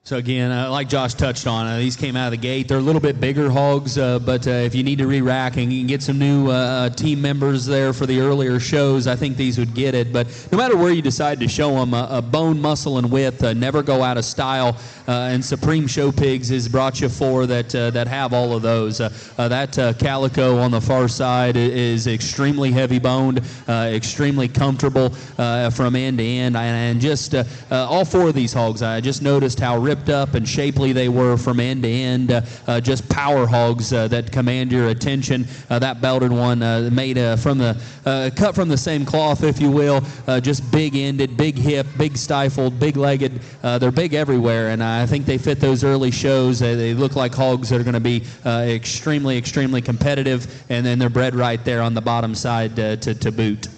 So again, like Josh touched on, these came out of the gate. They're a little bit bigger hogs, but if you need to re-rack and you can get some new team members there for the earlier shows, I think these would get it. But no matter where you decide to show them, bone, muscle, and width never go out of style. And Supreme Show Pigs has brought you four that have all of those. That calico on the far side is extremely heavy boned, extremely comfortable from end to end, and just all four of these hogs, I just noticed how ripped up and shapely they were from end to end, just power hogs that command your attention. That belted one made cut from the same cloth, if you will, just big-ended, big-hip, big-stifled, big-legged. They're big everywhere, and I think they fit those early shows. They look like hogs that are going to be extremely, extremely competitive, and then they're bred right there on the bottom side to boot.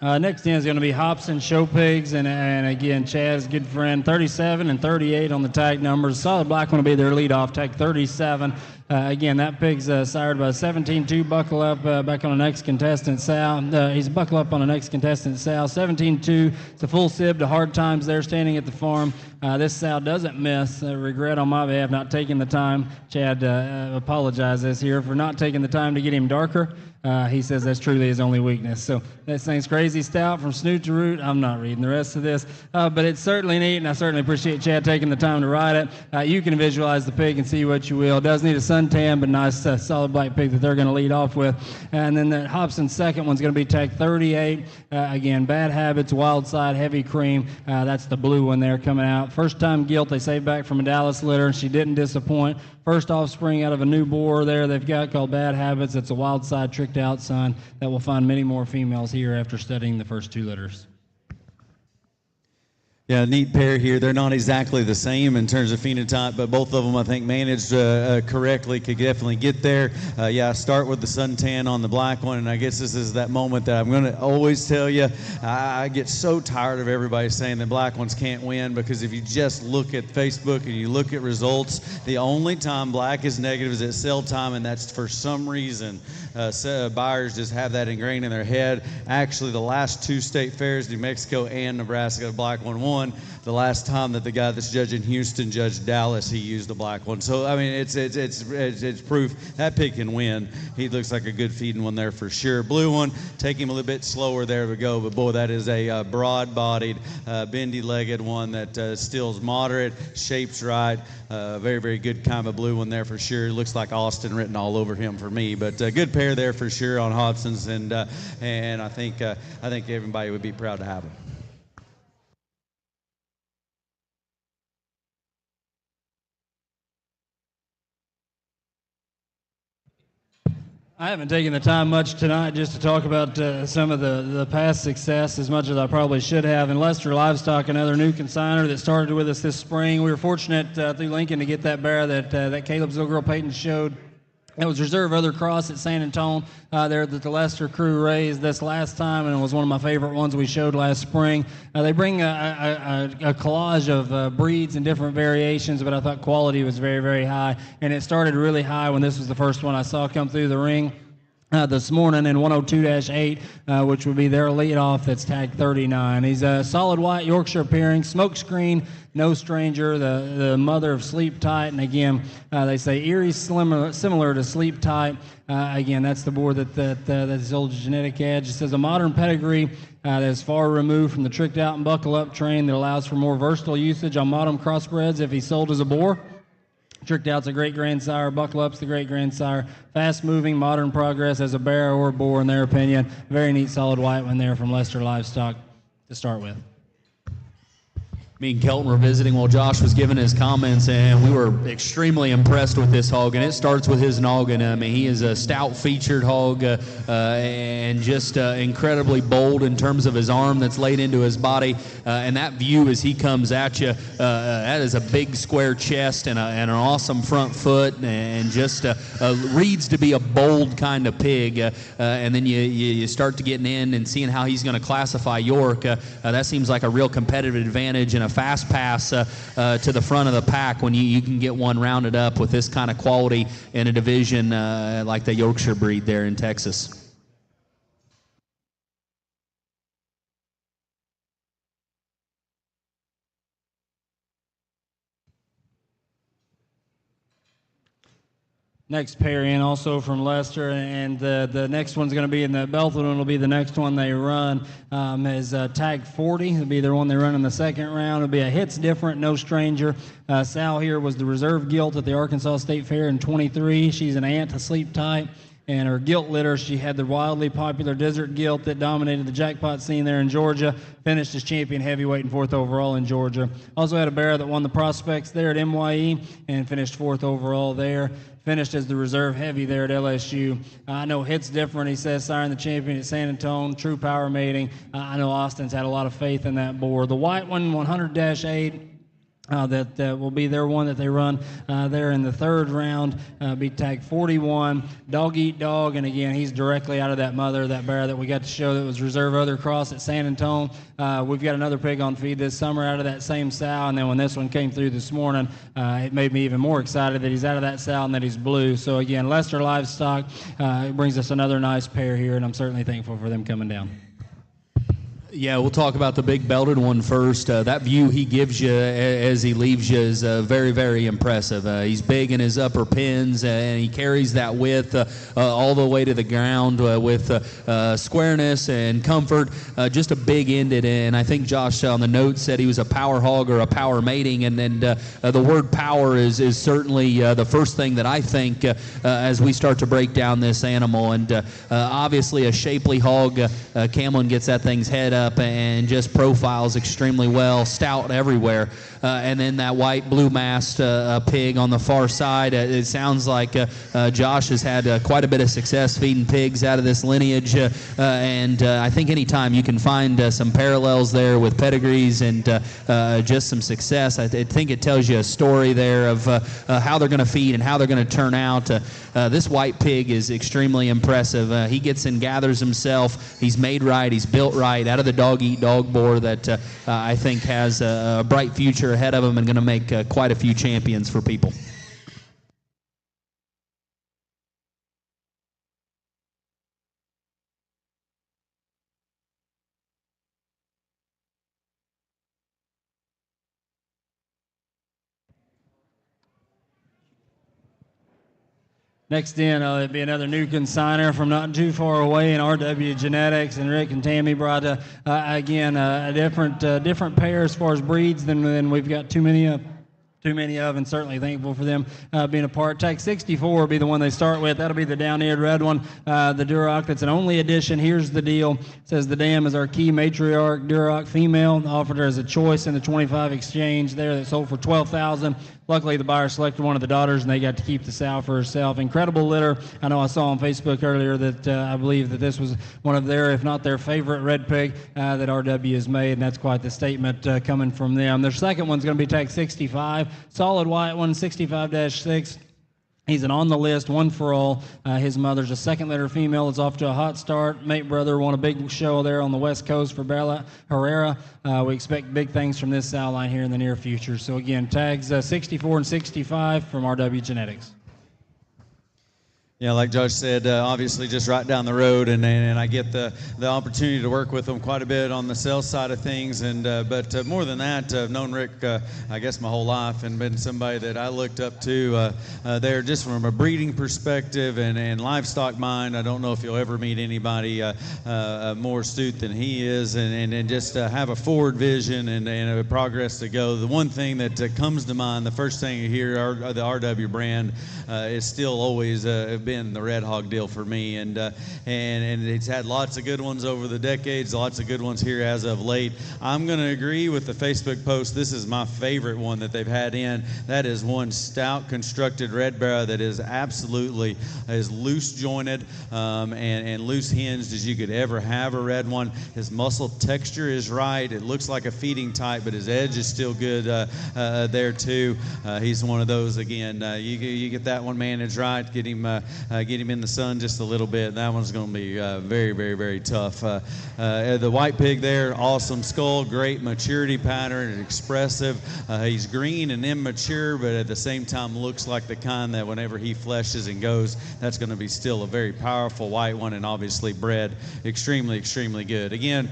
Next in is going to be Hobson Show Pigs, and again, Chad's good friend, 37 and 38 on the tag numbers. Solid Black one will be their leadoff, tag 37. Again, that pig's sired by 17-2, buckle up back on the next contestant, Sal. He's buckle up on the next contestant, Sal. 17-2, it's a full sib to Hard Times there standing at the farm. This Sal doesn't miss. Regret on my behalf not taking the time. Chad apologizes here for not taking the time to get him darker. He says that's truly his only weakness. So this thing's crazy stout from snoot to root. I'm not reading the rest of this, but it's certainly neat, and I certainly appreciate Chad taking the time to ride it. You can visualize the pig and see what you will. It does need a suntan, but nice solid black pig that they're going to lead off with. And then the Hobson second one's going to be tag 38. Again, Bad Habits, Wild Side, Heavy Cream. That's the blue one there coming out. First time gilt, they saved back from a Dallas litter, and she didn't disappoint. First offspring out of a new boar there they've got called Bad Habits. It's a Wild Side tricked out son that will find many more females here after studying the first two litters. Yeah, neat pair here. They're not exactly the same in terms of phenotype, but both of them, I think, managed correctly, could definitely get there. I start with the suntan on the black one, and I guess this is that moment that I'm going to always tell you. I get so tired of everybody saying the black ones can't win, because if you just look at Facebook and you look at results, the only time black is negative is at sell time, and that's for some reason buyers just have that ingrained in their head. Actually, the last 2 state fairs, New Mexico and Nebraska, the black one won. The last time that the guy that's judging Houston judged Dallas, he used a black one. So I mean, it's proof that pig can win. He looks like a good feeding one there for sure. Blue one, take him a little bit slower there to go, but boy, that is a broad-bodied, bendy-legged one that stills moderate, shapes right. Very, very good kind of a blue one there for sure. Looks like Austin written all over him for me, but a good pair there for sure on Hobson's, and I think everybody would be proud to have them. I haven't taken the time much tonight just to talk about some of the past success as much as I probably should have. And Lester Livestock, another new consignor that started with us this spring. We were fortunate through Lincoln to get that bear that Caleb's little girl Peyton showed. It was Reserve Other Cross at San Antonio there that the Lester crew raised this last time, and it was one of my favorite ones we showed last spring. They bring a collage of breeds and different variations, but I thought quality was very, very high, and it started really high when this was the first one I saw come through the ring. This morning in 102-8, which would be their leadoff, that's tag 39. He's a solid white Yorkshire appearing, smokescreen, no stranger, the mother of Sleep Tight, and again, they say Erie's similar to Sleep Tight. Again, that's the board that's old genetic edge. It says a modern pedigree that is far removed from the tricked out and buckle up train that allows for more versatile usage on modern crossbreds if he's sold as a boar. Tricked Out's a great grandsire. Buckle Up's the great grandsire. Fast-moving, modern progress as a bear or a boar, in their opinion. Very neat, solid white one there from Lester Livestock to start with. Me and Kelton were visiting while Josh was giving his comments, and we were extremely impressed with this hog, and it starts with his noggin. I mean, he is a stout-featured hog and just incredibly bold in terms of his arm that's laid into his body, and that view as he comes at you, that is a big square chest and an awesome front foot, and just reads to be a bold kind of pig, and then you start to getting in and seeing how he's going to classify York. That seems like a real competitive advantage and a fast pass to the front of the pack when you can get one rounded up with this kind of quality in a division like the Yorkshire breed there in Texas. Next pair in also from Lester, and the next one's going to be in the Belton one will be the next one they run is tag 40. It'll be the one they run in the second round. It'll be a hits different, no stranger. Sal here was the reserve gilt at the Arkansas State Fair in 23. She's an aunt to Sleep Tight. And her gilt litter, she had the wildly popular Desert Gilt that dominated the jackpot scene there in Georgia, finished as champion heavyweight and 4th overall in Georgia. Also had a bear that won the prospects there at MYE and finished 4th overall there. Finished as the reserve heavy there at LSU. I know Hit's different. He says siren the champion at San Antonio, true power mating. I know Austin's had a lot of faith in that board. The white one, 100-8. That will be their one that they run there in the third round, be tag 41, Dog Eat Dog, and again, he's directly out of that mother, that bear that we got to show that was Reserve Other Cross at San Antonio. We've got another pig on feed this summer out of that same sow, and then when this one came through this morning, it made me even more excited that he's out of that sow and that he's blue. So again, Lester Livestock brings us another nice pair here, and I'm certainly thankful for them coming down. Yeah, we'll talk about the big belted one first. That view he gives you as he leaves you is very, very impressive. He's big in his upper pins, and he carries that width all the way to the ground with squareness and comfort. Just a big-ended, and I think Josh on the note said he was a power hog or a power mating, and the word power is certainly the first thing that I think as we start to break down this animal. And obviously a shapely hog, Camlin gets that thing's head up and just profiles extremely well, stout everywhere. And then that white blue masked pig on the far side. It sounds like Josh has had quite a bit of success feeding pigs out of this lineage, and I think anytime you can find some parallels there with pedigrees and just some success, I think it tells you a story there of how they're going to feed and how they're going to turn out. This white pig is extremely impressive. He gets and gathers himself. He's made right. He's built right out of the dog-eat-dog board that I think has a bright future ahead of him and going to make quite a few champions for people. Next in, it'd be another new consigner from not too far away in RW Genetics, and Rick and Tammy brought again a different pair as far as breeds than we've got too many of. And certainly thankful for them being a part. Tag 64 will be the one they start with. That'll be the down-eared red one, the Duroc. That's an only edition. Here's the deal. It says the dam is our key matriarch Duroc female. Offered her as a choice in the 25 exchange there that sold for $12,000. Luckily, the buyer selected one of the daughters, and they got to keep the sow for herself. Incredible litter. I know I saw on Facebook earlier that I believe that this was one of their, if not their favorite red pig that RW has made, and that's quite the statement coming from them. Their second one's going to be tag 65, solid white one, 65-6. He's an on the list, one for all. His mother's a second litter female. Is off to a hot start. Mate brother won a big show there on the West Coast for Bella Herrera. We expect big things from this sow line here in the near future. So again, tags 64 and 65 from RW Genetics. Yeah, like Josh said, obviously just right down the road, and I get the opportunity to work with them quite a bit on the sales side of things, and but more than that, I've known Rick, I guess, my whole life, and been somebody that I looked up to there just from a breeding perspective and livestock mind. I don't know if you'll ever meet anybody more astute than he is, and just have a forward vision and a progress to go. The one thing that comes to mind, the first thing you hear, the RW brand is still always been the Red Hog deal for me, and it's had lots of good ones over the decades, lots of good ones here as of late. I'm going to agree with the Facebook post. This is my favorite one that they've had in. That is one stout constructed red barrow that is absolutely as loose jointed and loose hinged as you could ever have a red one. His muscle texture is right. It looks like a feeding type, but his edge is still good there too. He's one of those, again, you get that one managed right, get him in the sun just a little bit. That one's going to be very, very, very tough. The white pig there, awesome skull, great maturity pattern, and expressive. He's green and immature, but at the same time looks like the kind that whenever he fleshes and goes, that's going to be still a very powerful white one, and obviously bred extremely, extremely good. Again,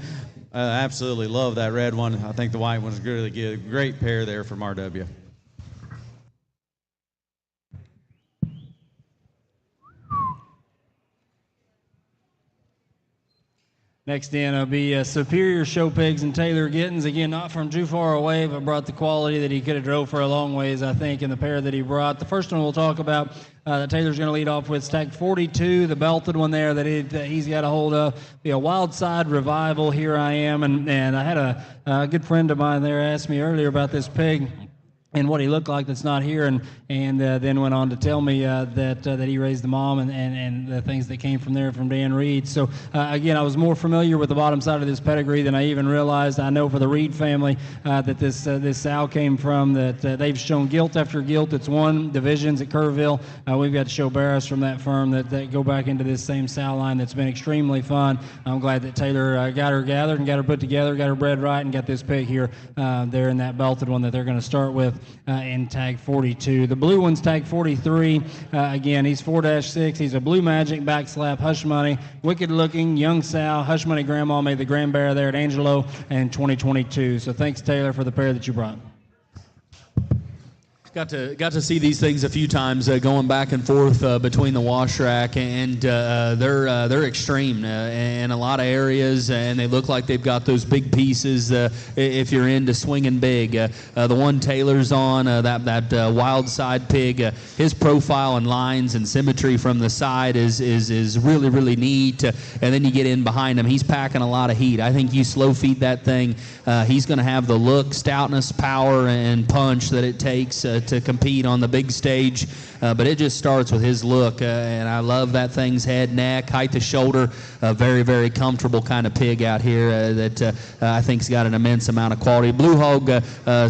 absolutely love that red one. I think the white one's really good. Great pair there from RW. Next in will be Superior Show Pigs and Taylor Gittins. Again, not from too far away, but brought the quality that he could have drove for a long ways, I think, in the pair that he brought. The first one we'll talk about that Taylor's going to lead off with is tag 42, the belted one there that he's got a hold of. Be a Wild Side Revival. Here I am, and I had a good friend of mine there ask me earlier about this pig and what he looked like that's not here, and then went on to tell me that he raised the mom and the things that came from there from Dan Reed. So again, I was more familiar with the bottom side of this pedigree than I even realized. I know for the Reed family that this sow came from, that they've shown gilt after gilt. It's won divisions at Kerrville. We've got show barrows from that firm that go back into this same sow line that's been extremely fun. I'm glad that Taylor got her gathered and got her put together, got her bred right, and got this pig here there in that belted one that they're going to start with in tag 42. The blue one's tag 43. Again, he's 4-6. He's a Blue Magic backslap, Hush Money, wicked looking, young sow. Hush Money grandma made the grand bear there at Angelo in 2022. So thanks, Taylor, for the pair that you brought. Got to see these things a few times, going back and forth between the wash rack, and they're extreme in a lot of areas, and they look like they've got those big pieces. If you're into swinging big, the one Taylor's on, that Wild Side pig, his profile and lines and symmetry from the side is really, really neat. And then you get in behind him, he's packing a lot of heat. I think you slow feed that thing, he's going to have the look, stoutness, power, and punch that it takes to compete on the big stage, but it just starts with his look, and I love that thing's head, neck, height to shoulder. A very, very comfortable kind of pig out here that I think's got an immense amount of quality. Blue Hog,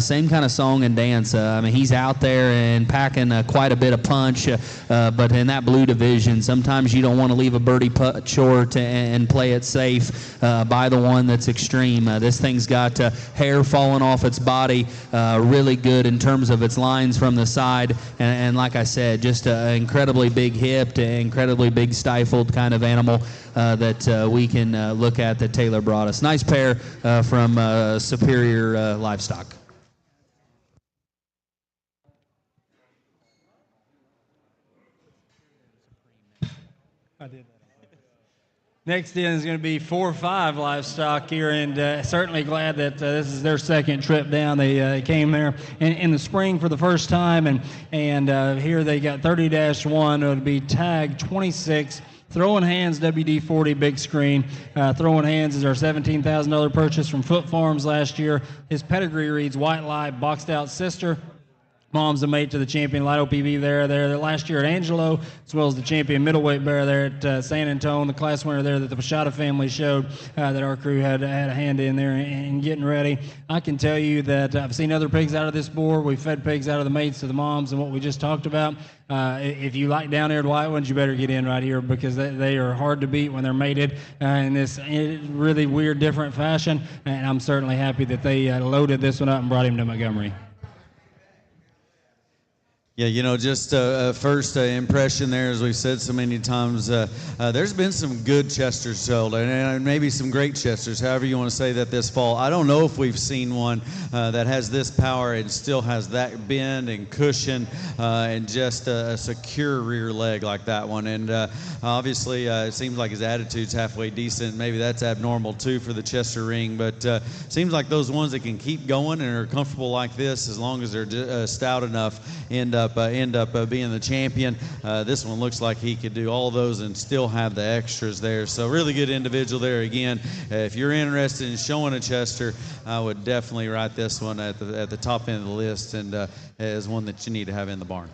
same kind of song and dance. I mean, he's out there and packing quite a bit of punch, but in that blue division, sometimes you don't want to leave a birdie putt short and play it safe. Buy the one that's extreme. This thing's got hair falling off its body, really good in terms of its lines from the side, and like I said, just an incredibly big hipped, incredibly big stifled kind of animal that we can look at that Taylor brought us. Nice pair from Superior Livestock. Next in is going to be 4-5 livestock here, and certainly glad that this is their second trip down. They came there in the spring for the first time, and here they got 30-1. It'll be tag 26. Throwing Hands WD-40 big screen. Throwing Hands is our $17,000 purchase from Foot Farms last year. His pedigree reads White Lie, boxed out sister. Mom's the mate to the champion light OPV there last year at Angelo, as well as the champion middleweight bear there at San Antonio, the class winner there that the Pashada family showed that our crew had a hand in there in getting ready. I can tell you that I've seen other pigs out of this board. We've fed pigs out of the mates to the moms and what we just talked about. If you like down there at White Ones, you better get in right here because they are hard to beat when they're mated in this really weird, different fashion. And I'm certainly happy that they loaded this one up and brought him to Montgomery. Yeah, you know, just a first impression there, as we've said so many times, there's been some good Chesters sold, and maybe some great Chesters, however you want to say that this fall. I don't know if we've seen one that has this power and still has that bend and cushion and just a secure rear leg like that one. And obviously, it seems like his attitude's halfway decent. Maybe that's abnormal, too, for the Chester ring. But it seems like those ones that can keep going and are comfortable like this, as long as they're stout enough, end up being the champion. This one looks like he could do all those and still have the extras there. So really good individual there again. If you're interested in showing a Chester, I would definitely write this one at the top end of the list and as one that you need to have in the barn.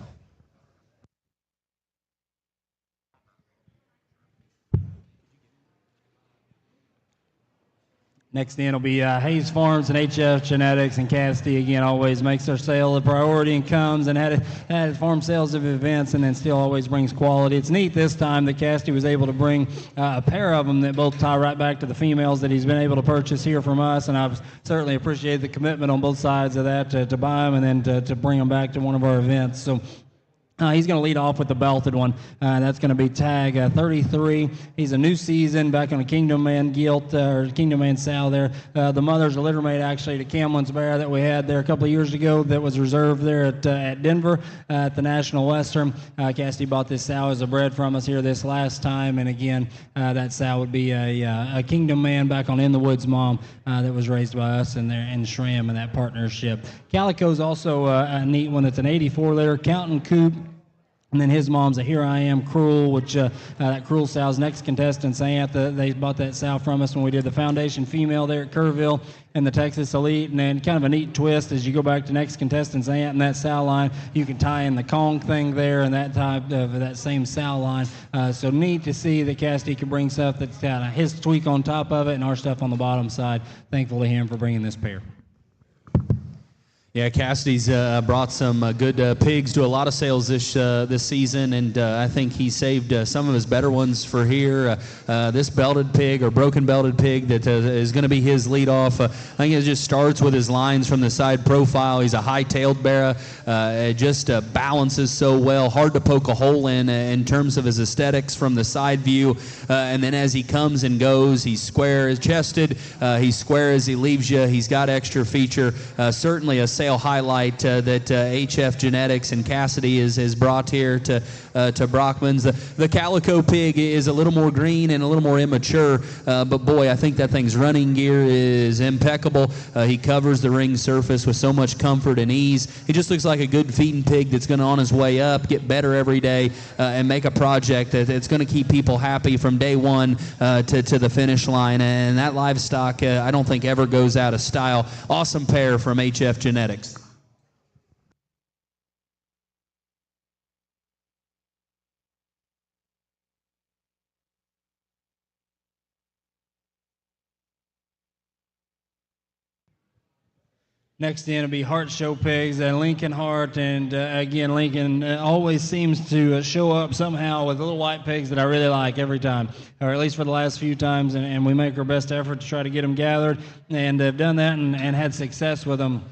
Next in will be Hayes Farms and HF Genetics, and Cassidy again always makes their sale a priority and comes and had farm sales of events and then still always brings quality. It's neat this time that Cassidy was able to bring a pair of them that both tie right back to the females that he's been able to purchase here from us, and I've certainly appreciated the commitment on both sides of that to buy them and then to bring them back to one of our events. So he's going to lead off with the belted one. That's going to be tag 33. He's a new season back on a Kingdom Man gilt, or Kingdom Man sow there. The mother's a litter mate actually to Camlin's bear that we had there a couple of years ago that was reserved there at Denver at the National Western. Cassidy bought this sow as a bred from us here this last time, and again, that sow would be a Kingdom Man back on In the Woods mom that was raised by us and Shram in that partnership. Calico's also a neat one. That's an 84 liter Counting Coop. And then his mom's a Here I Am Cruel, which that Cruel sow's next contestant's aunt. They bought that sow from us when we did the Foundation Female there at Kerrville and the Texas Elite. And then kind of a neat twist as you go back to next contestant's aunt and that sow line, you can tie in the Kong thing there and that type of that same sow line. So neat to see that Cassidy can bring stuff that's got his tweak on top of it and our stuff on the bottom side. Thankful to him for bringing this pair. Yeah, Cassidy's brought some good pigs to a lot of sales this season, and I think he saved some of his better ones for here. This belted pig or broken belted pig that is going to be his lead off. I think it just starts with his lines from the side profile. He's a high-tailed bear. It just balances so well. Hard to poke a hole in terms of his aesthetics from the side view. And then as he comes and goes, he's square-chested. He's square as he leaves you. He's got extra feature. Certainly a sale highlight that HF Genetics and Cassidy is brought here to Brockman's. The Calico pig is a little more green and a little more immature, but boy, I think that thing's running gear is impeccable. He covers the ring surface with so much comfort and ease. He just looks like a good feeding pig that's going to on his way up, get better every day, and make a project that's going to keep people happy from day one to the finish line. And that livestock, I don't think ever goes out of style. Awesome pair from HF Genetics. Next in will be Hart Show pigs, Lincoln Hart, and again, Lincoln always seems to show up somehow with little white pigs that I really like every time, or at least for the last few times, and we make our best effort to try to get them gathered, and have done that and had success with them.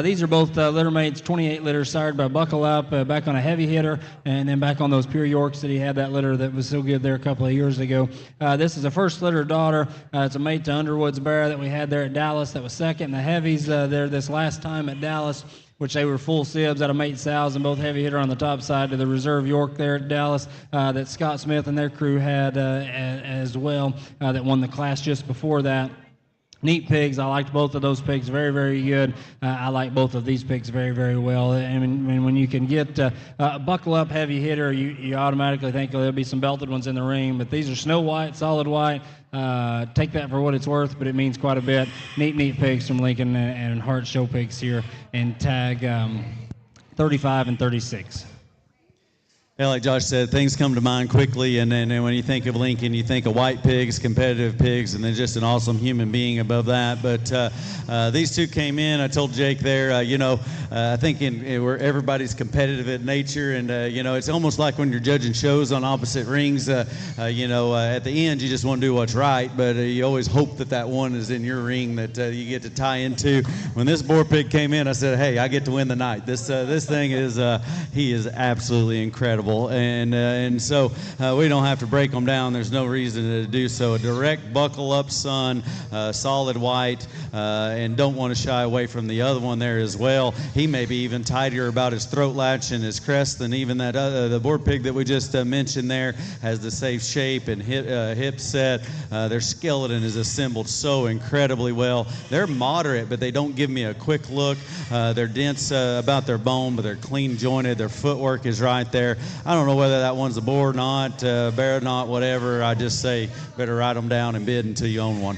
These are both litter mates, 28 litters sired by Buckle Up, back on a heavy hitter, and then back on those pure Yorks that he had that litter that was so good there a couple of years ago. This is a first litter daughter. It's a mate to Underwood's bear that we had there at Dallas that was second in the heavies there this last time at Dallas. which they were full sibs out of mate sows and both heavy hitter on the top side, to the reserve York there at Dallas that Scott Smith and their crew had as well that won the class just before that. Neat pigs. I liked both of those pigs very, very good. I like both of these pigs very, very well. I mean, when you can get buckle up heavy hitter, you automatically think there'll be some belted ones in the ring. But these are snow white, solid white. Take that for what it's worth, but it means quite a bit. Neat pigs from Lincoln and Hart Show Pigs here in tag 35 and 36. Yeah, like Josh said, things come to mind quickly, and then when you think of Lincoln, you think of white pigs, competitive pigs, and then just an awesome human being above that. But these two came in. I told Jake there, I think where everybody's competitive at nature, and it's almost like when you're judging shows on opposite rings. At the end, you just want to do what's right, but you always hope that one is in your ring that you get to tie into. When this boar pig came in, I said, "Hey, I get to win the night. This thing is he is absolutely incredible." And so we don't have to break them down. There's no reason to do so. A direct buckle-up son, solid white, and don't want to shy away from the other one there as well. He may be even tighter about his throat latch and his crest than even that the boar pig that we just mentioned there. Has the safe shape and hip set. Their skeleton is assembled so incredibly well. They're moderate, but they don't give me a quick look. They're dense about their bone, but they're clean jointed. Their footwork is right there. I don't know whether that one's a boar or not, bear or not, whatever. I just say better write them down and bid until you own one.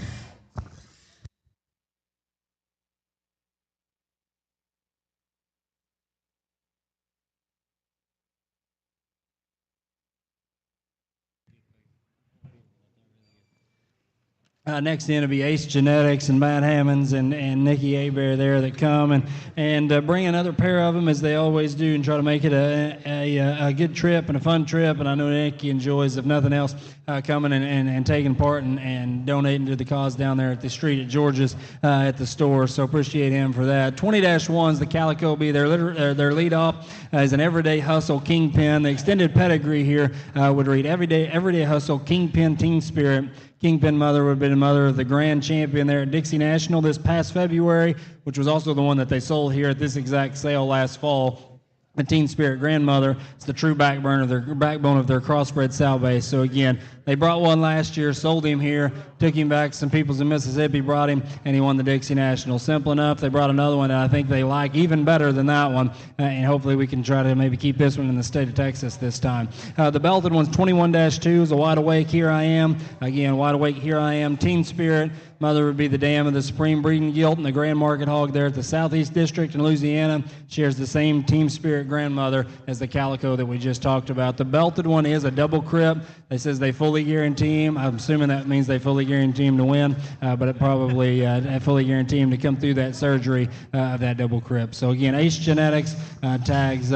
Next in will be Ace Genetics and Matt Hammonds and Nikki Abear there that come and bring another pair of them as they always do and try to make it a good trip and a fun trip. And I know Nikki enjoys, if nothing else, coming and taking part and donating to the cause down there at the street at George's at the store. So appreciate him for that. 20-1s, the Calico will be their lead off as an Everyday Hustle Kingpin. The extended pedigree here would read Everyday Hustle Kingpin Team Spirit. Kingpin mother would have been a mother of the grand champion there at Dixie National this past February, which was also the one that they sold here at this exact sale last fall. The Teen Spirit grandmother is the true backbone of their crossbred sow base. So again, they brought one last year, sold him here, took him back. Some peoples in Mississippi brought him, and he won the Dixie National. Simple enough. They brought another one that I think they like even better than that one, and hopefully we can try to maybe keep this one in the state of Texas this time. The belted one's 21-2 is a Wide Awake Here I Am. Again, Wide Awake Here I Am. Teen Spirit. Mother would be the dam of the Supreme Breeding Gilt and the Grand Market Hog there at the Southeast District in Louisiana. Shares the same Team Spirit grandmother as the Calico that we just talked about. The belted one is a double crib. They says they fully guarantee him. I'm assuming that means they fully guarantee him to win, but it probably fully guarantee him to come through that surgery of that double crib. So again, Ace Genetics tags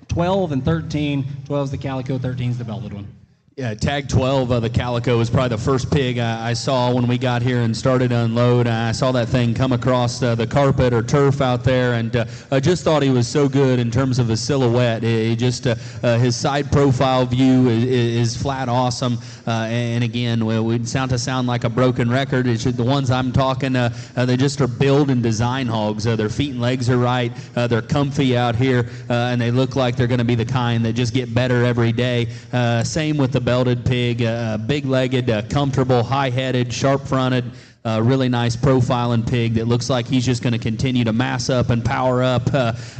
12 and 13. 12 is the Calico, 13 is the belted one. Yeah, tag 12 of the Calico was probably the first pig I saw when we got here and started to unload. I saw that thing come across the carpet or turf out there, and I just thought he was so good in terms of his silhouette. He just his side profile view is flat awesome. And again, we sound like a broken record. It's the ones I'm talking, they just are build and design hogs. Their feet and legs are right. They're comfy out here, and they look like they're going to be the kind that just get better every day. Same with the belted pig, big-legged, comfortable, high-headed, sharp-fronted, really nice profiling pig that looks like he's just going to continue to mass up and power up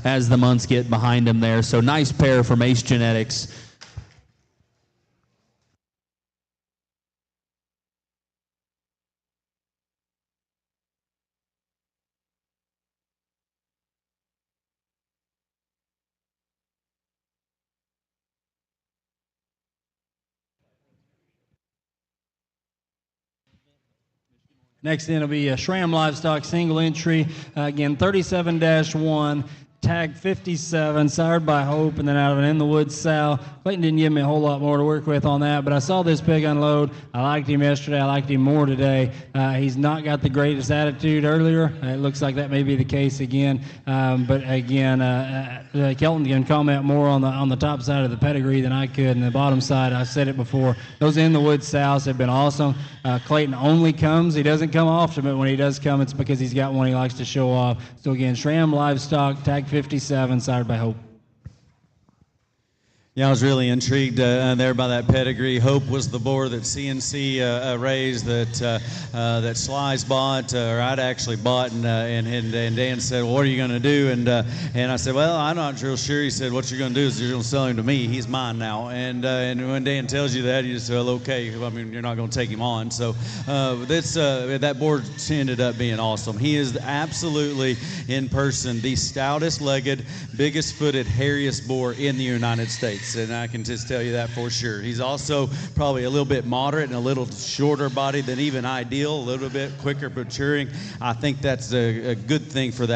as the months get behind him there. So nice pair from Ace Genetics. Next in will be a Schramm Livestock single entry. Again, 37-1, tag 57, sired by Hope, and then out of an In the Woods sow. Clayton didn't give me a whole lot more to work with on that, but I saw this pig unload. I liked him yesterday. I liked him more today. He's not got the greatest attitude earlier. It looks like that may be the case again. But again, Kelton can comment more on the top side of the pedigree than I could. And the bottom side, I've said it before, those In the Woods sows have been awesome. Clayton only comes. He doesn't come often, but when he does come, it's because he's got one he likes to show off. So again, SRAM Livestock, tag 57, sired by Hope. Yeah, I was really intrigued there by that pedigree. Hope was the boar that CNC raised, that Sly's bought, or I'd actually bought, and Dan said, well, what are you going to do? And I said, well, I'm not real sure. He said, what you're going to do is you're going to sell him to me. He's mine now. And when Dan tells you that, you just say, well, okay. I mean, you're not going to take him on. So that boar ended up being awesome. He is absolutely, in person, the stoutest legged, biggest footed, hairiest boar in the United States. And I can just tell you that for sure. He's also probably a little bit moderate and a little shorter body than even ideal, a little bit quicker maturing. I think that's a good thing for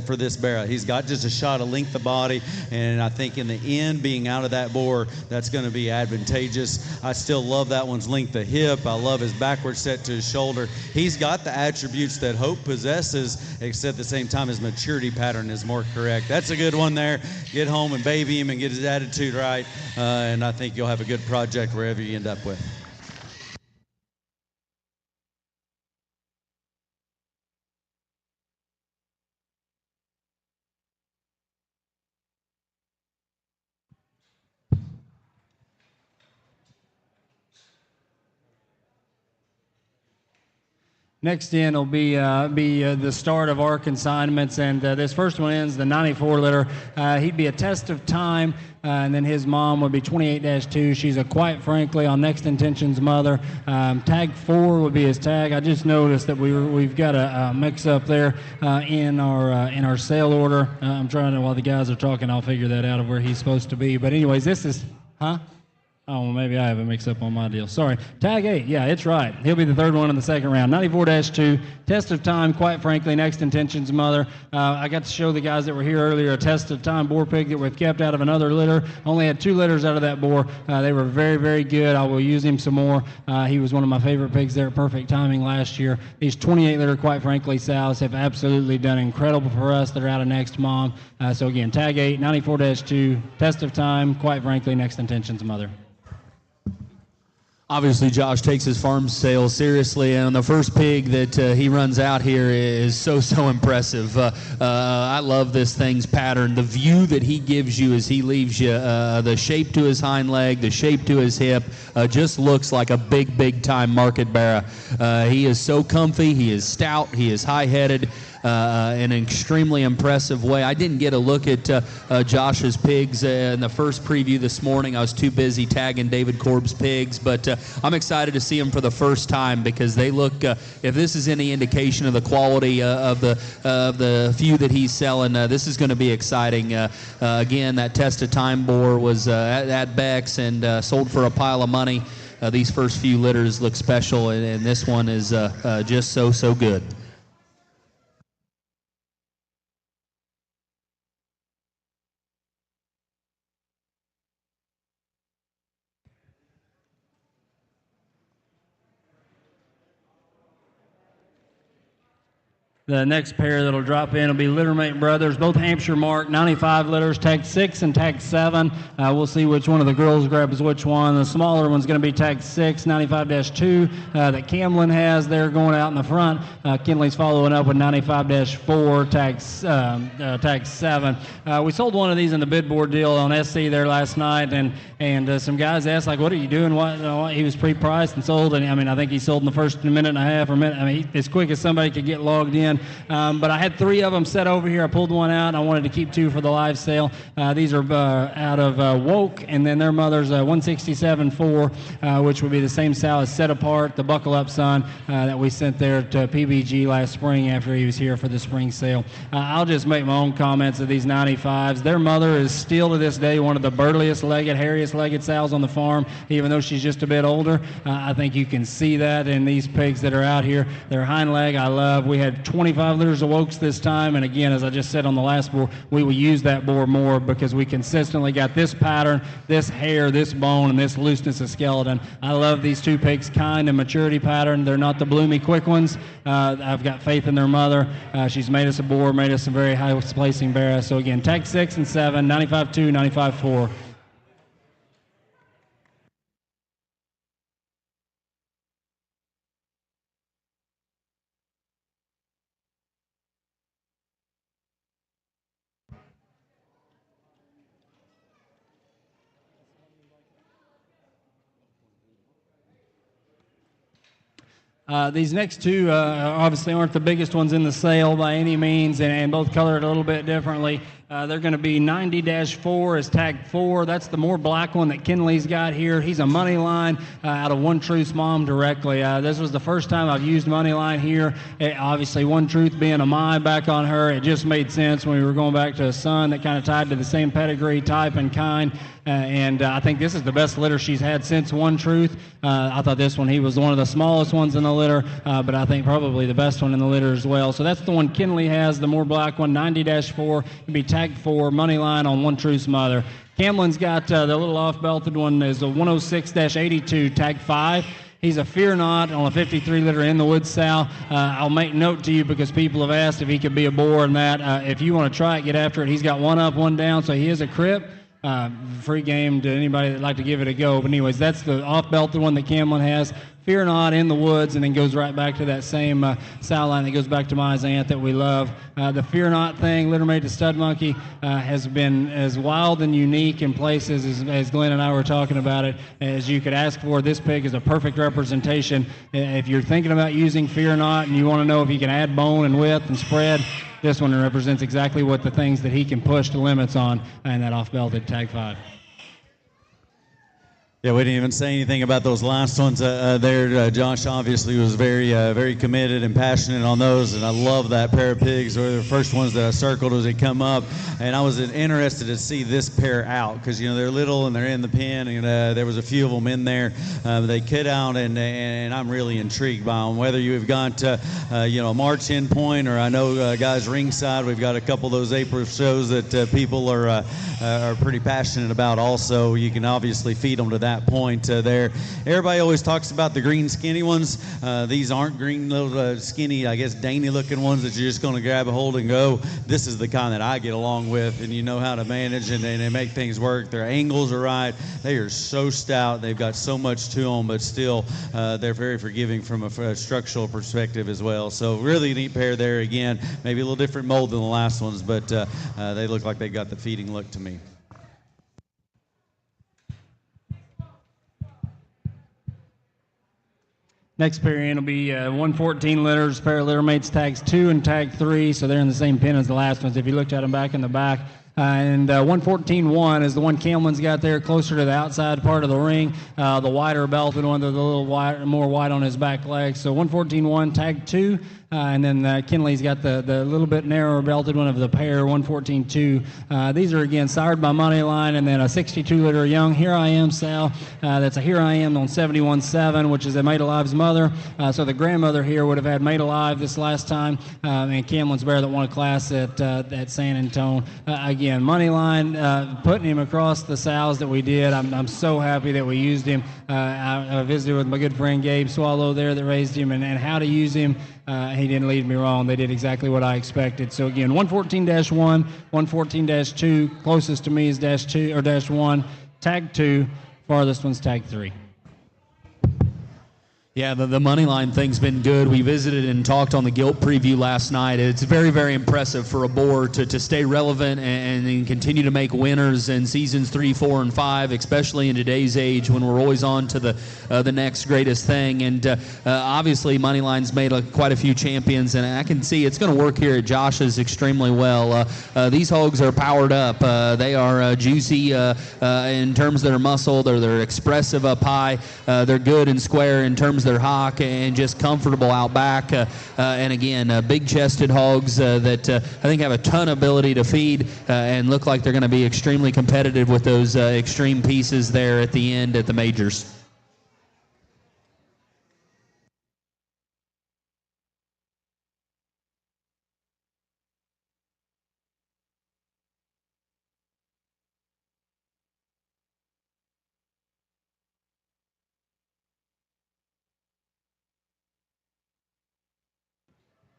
for this barrow. He's got just a shot of length of body, and I think in the end, being out of that boar, that's going to be advantageous. I still love that one's length of hip. I love his backward set to his shoulder. He's got the attributes that Hope possesses, except at the same time his maturity pattern is more correct. That's a good one there. Get home and baby him and get his attitude right. And I think you'll have a good project wherever you end up with. Next in will be the start of our consignments, and this first one ends the 94 litter. He'd be a test of time, and then his mom would be 28-2. She's a Quite Frankly on Next Intention's mother. Tag 4 would be his tag. I just noticed that we've got a mix up there in our sale order. I'm trying to, while the guys are talking, I'll figure that out of where he's supposed to be. But anyways, this is, huh? Oh, well, maybe I have a mix-up on my deal. Sorry. Tag 8. Yeah, it's right. He'll be the third one in the second round. 94-2. Test of Time, Quite Frankly, Next Intention's mother. I got to show the guys that were here earlier a Test of Time boar pig that we've kept out of another litter. Only had 2 litters out of that boar. They were very, very good. I will use him some more. He was one of my favorite pigs there at Perfect Timing last year. These 28-litter, Quite Frankly, sows have absolutely done incredible for us. They're out of Next Mom. So, again, Tag 8, 94-2, Test of Time, Quite Frankly, Next Intention's mother. Obviously, Josh takes his farm sale seriously, and the first pig that he runs out here is so impressive. I love this thing's pattern. The view that he gives you as he leaves you, the shape to his hind leg, the shape to his hip, just looks like a big time market barrow. He is so comfy, he is stout, he is high-headed. In an extremely impressive way. I didn't get a look at Josh's pigs in the first preview this morning. I was too busy tagging David Korb's pigs, but I'm excited to see them for the first time because they look, if this is any indication of the quality of the few that he's selling, this is going to be exciting. Again, that Test of Time boar was at Beck's and sold for a pile of money. These first few litters look special, and this one is just so good. The next pair that'll drop in will be Littermate Brothers, both Hampshire marked, 95 litters, tag 6 and tag 7. We'll see which one of the girls grabs which one. The smaller one's going to be tag 6, 95-2 that Camlin has there going out in the front. Kinley's following up with 95-4, tag 7. We sold one of these in the bid board deal on SC there last night, and some guys asked, like, what are you doing? What? He was pre-priced and sold, and I mean, I think he sold in the first minute and a half or minute. I mean, as quick as somebody could get logged in. But I had 3 of them set over here. I pulled one out, and I wanted to keep 2 for the live sale. These are out of Woke, and then their mother's 167.4, which would be the same sow as Set Apart, the Buckle Up son that we sent there to PBG last spring after he was here for the spring sale. I'll just make my own comments of these 95s. Their mother is still to this day one of the burliest legged, hairiest legged sows on the farm, even though she's just a bit older. I think you can see that in these pigs that are out here. Their hind leg I love. We had 25 litters of Wokes this time, and again, as I just said on the last boar, we will use that boar more because we consistently got this pattern, this hair, this bone, and this looseness of skeleton. I love these 2 pigs' kind and maturity pattern. They're not the bloomy quick ones. I've got faith in their mother. She's made us a boar, made us a very high placing barrow. So again, tag 6 and 7, 95-2, 95-4. These next two obviously aren't the biggest ones in the sale by any means, and both colored a little bit differently. They're going to be 90-4 is tag 4. That's the more black one that Kinley's got here. He's a money line out of One Truth's mom directly. This was the first time I've used money line here. Obviously, One Truth being a my back on her, it just made sense when we were going back to a son that kind of tied to the same pedigree, type, and kind. And I think this is the best litter she's had since One Truth. I thought this one, he was one of the smallest ones in the litter, but I think probably the best one in the litter as well. So that's the one Kinley has, the more black one, 90-4. It'd be tag 4, money line on One Truth's mother. Camlin's got the little off-belted one is a 106-82, tag 5. He's a Fear Not on a 53-liter in the woods sow. I'll make note to you because people have asked if he could be a boar and that. If you want to try it, get after it. He's got one up, one down, so he is a crip. Free game to anybody that'd like to give it a go. But anyways, that's the off-belted one that Camlin has. Fear Not in the woods, and then goes right back to that same sow line that goes back to my aunt that we love. The Fear Not thing, litter made to stud monkey, has been as wild and unique in places as Glenn and I were talking about it as you could ask for. This pig is a perfect representation. If you're thinking about using Fear Not and you want to know if you can add bone and width and spread, this one represents exactly what the things that he can push the limits on in that off-belted tag 5. Yeah, we didn't even say anything about those last ones there. Josh obviously was very committed and passionate on those, and I love that pair of pigs. They were the first ones that I circled as they come up, and I was interested to see this pair out because, you know, they're little and they're in the pen, and there was a few of them in there. They cut out, and I'm really intrigued by them. Whether you've got, a March in point, or I know guys ringside, we've got a couple of those April shows that people are pretty passionate about also. You can obviously feed them to that point there. Everybody always talks about the green skinny ones. These aren't green little skinny, I guess, dainty looking ones that you're just going to grab a hold and go. This is the kind that I get along with, and you know how to manage and make things work. Their angles are right. They are so stout. They've got so much to them, but still they're very forgiving from a structural perspective as well. So really neat pair there again. Maybe a little different mold than the last ones, but they look like they got the feeding look to me. Next pair in will be 114 litters, pair of litter mates tags 2 and tag 3, so they're in the same pen as the last ones if you looked at them back in the back. And 114-1 is the one Camlin's got there closer to the outside part of the ring. The wider belted one, the little more wide on his back leg. So 114-1, tag 2. And then Kinley's got the little bit narrower belted one of the pair, 114-2. These are, again, sired by Moneyline, and then a 62-liter young Here I Am sow. That's a Here I Am on 71-7, which is a Made Alive's mother. So the grandmother here would have had Made Alive this last time, and Camlin's bear that won a class at San Antonio. Again, Moneyline, putting him across the sows that we did. I'm so happy that we used him. I visited with my good friend Gabe Swallow there that raised him, and how to use him. He didn't lead me wrong. They did exactly what I expected. So again, 114-1, 114-2. Closest to me is -2 or -1. Tag 2. Farthest one's tag 3. Yeah, the money line thing's been good. We visited and talked on the Gilt preview last night. It's very, very impressive for a boar to stay relevant and continue to make winners in seasons 3, 4, and 5, especially in today's age when we're always on to the next greatest thing. And obviously, Moneyline's made quite a few champions, and I can see it's going to work here at Josh's extremely well. These hogs are powered up. They are juicy in terms of their muscle. They're expressive up high. They're good and square in terms their hock, and just comfortable out back. And again, big-chested hogs that I think have a ton of ability to feed and look like they're going to be extremely competitive with those extreme pieces there at the end at the majors.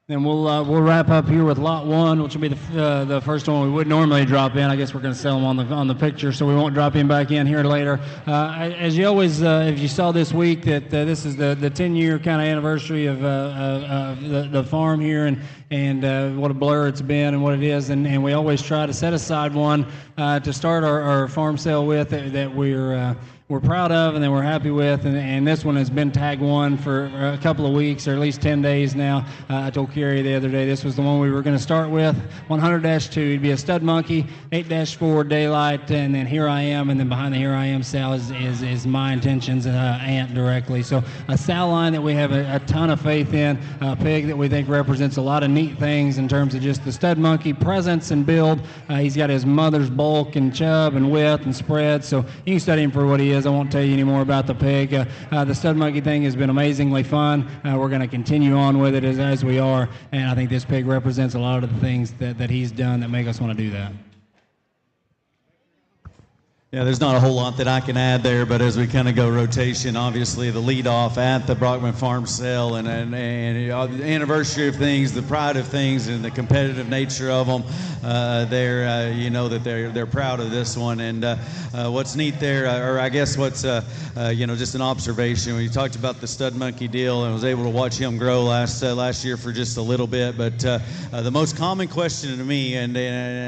Then we'll wrap up here with lot 1, which will be the first one we would normally drop in. I guess we're going to sell them on the picture, so we won't drop him back in here later. As you always, if you saw this week, that this is the 10-year kind of anniversary of the farm here, and what a blur it's been and what it is, and we always try to set aside one to start our farm sale with that we're we're proud of and that we're happy with, and this one has been tag one for a couple of weeks, or at least 10 days now. I told Kerry the other day this was the one we were going to start with. 100-2, it'd be a stud monkey, 8-4 daylight, and then Here I Am, and then behind the Here I Am Sal is My Intentions, Aunt directly. So a sow line that we have a ton of faith in, a pig that we think represents a lot of neat things in terms of just the stud monkey presence and build. He's got his mother's bulk and chub and width and spread, so you can study him for what he is. I won't tell you any more about the pig. The stud monkey thing has been amazingly fun. We're going to continue on with it as we are, and I think this pig represents a lot of the things that he's done that make us want to do that. Yeah, there's not a whole lot that I can add there, but as we kind of go rotation, obviously the leadoff at the Brockman farm sale and the anniversary of things, the pride of things, and the competitive nature of them, you know that they're proud of this one. And what's neat there, or I guess what's just an observation, when you talked about the stud monkey deal and was able to watch him grow last year for just a little bit, but the most common question to me, and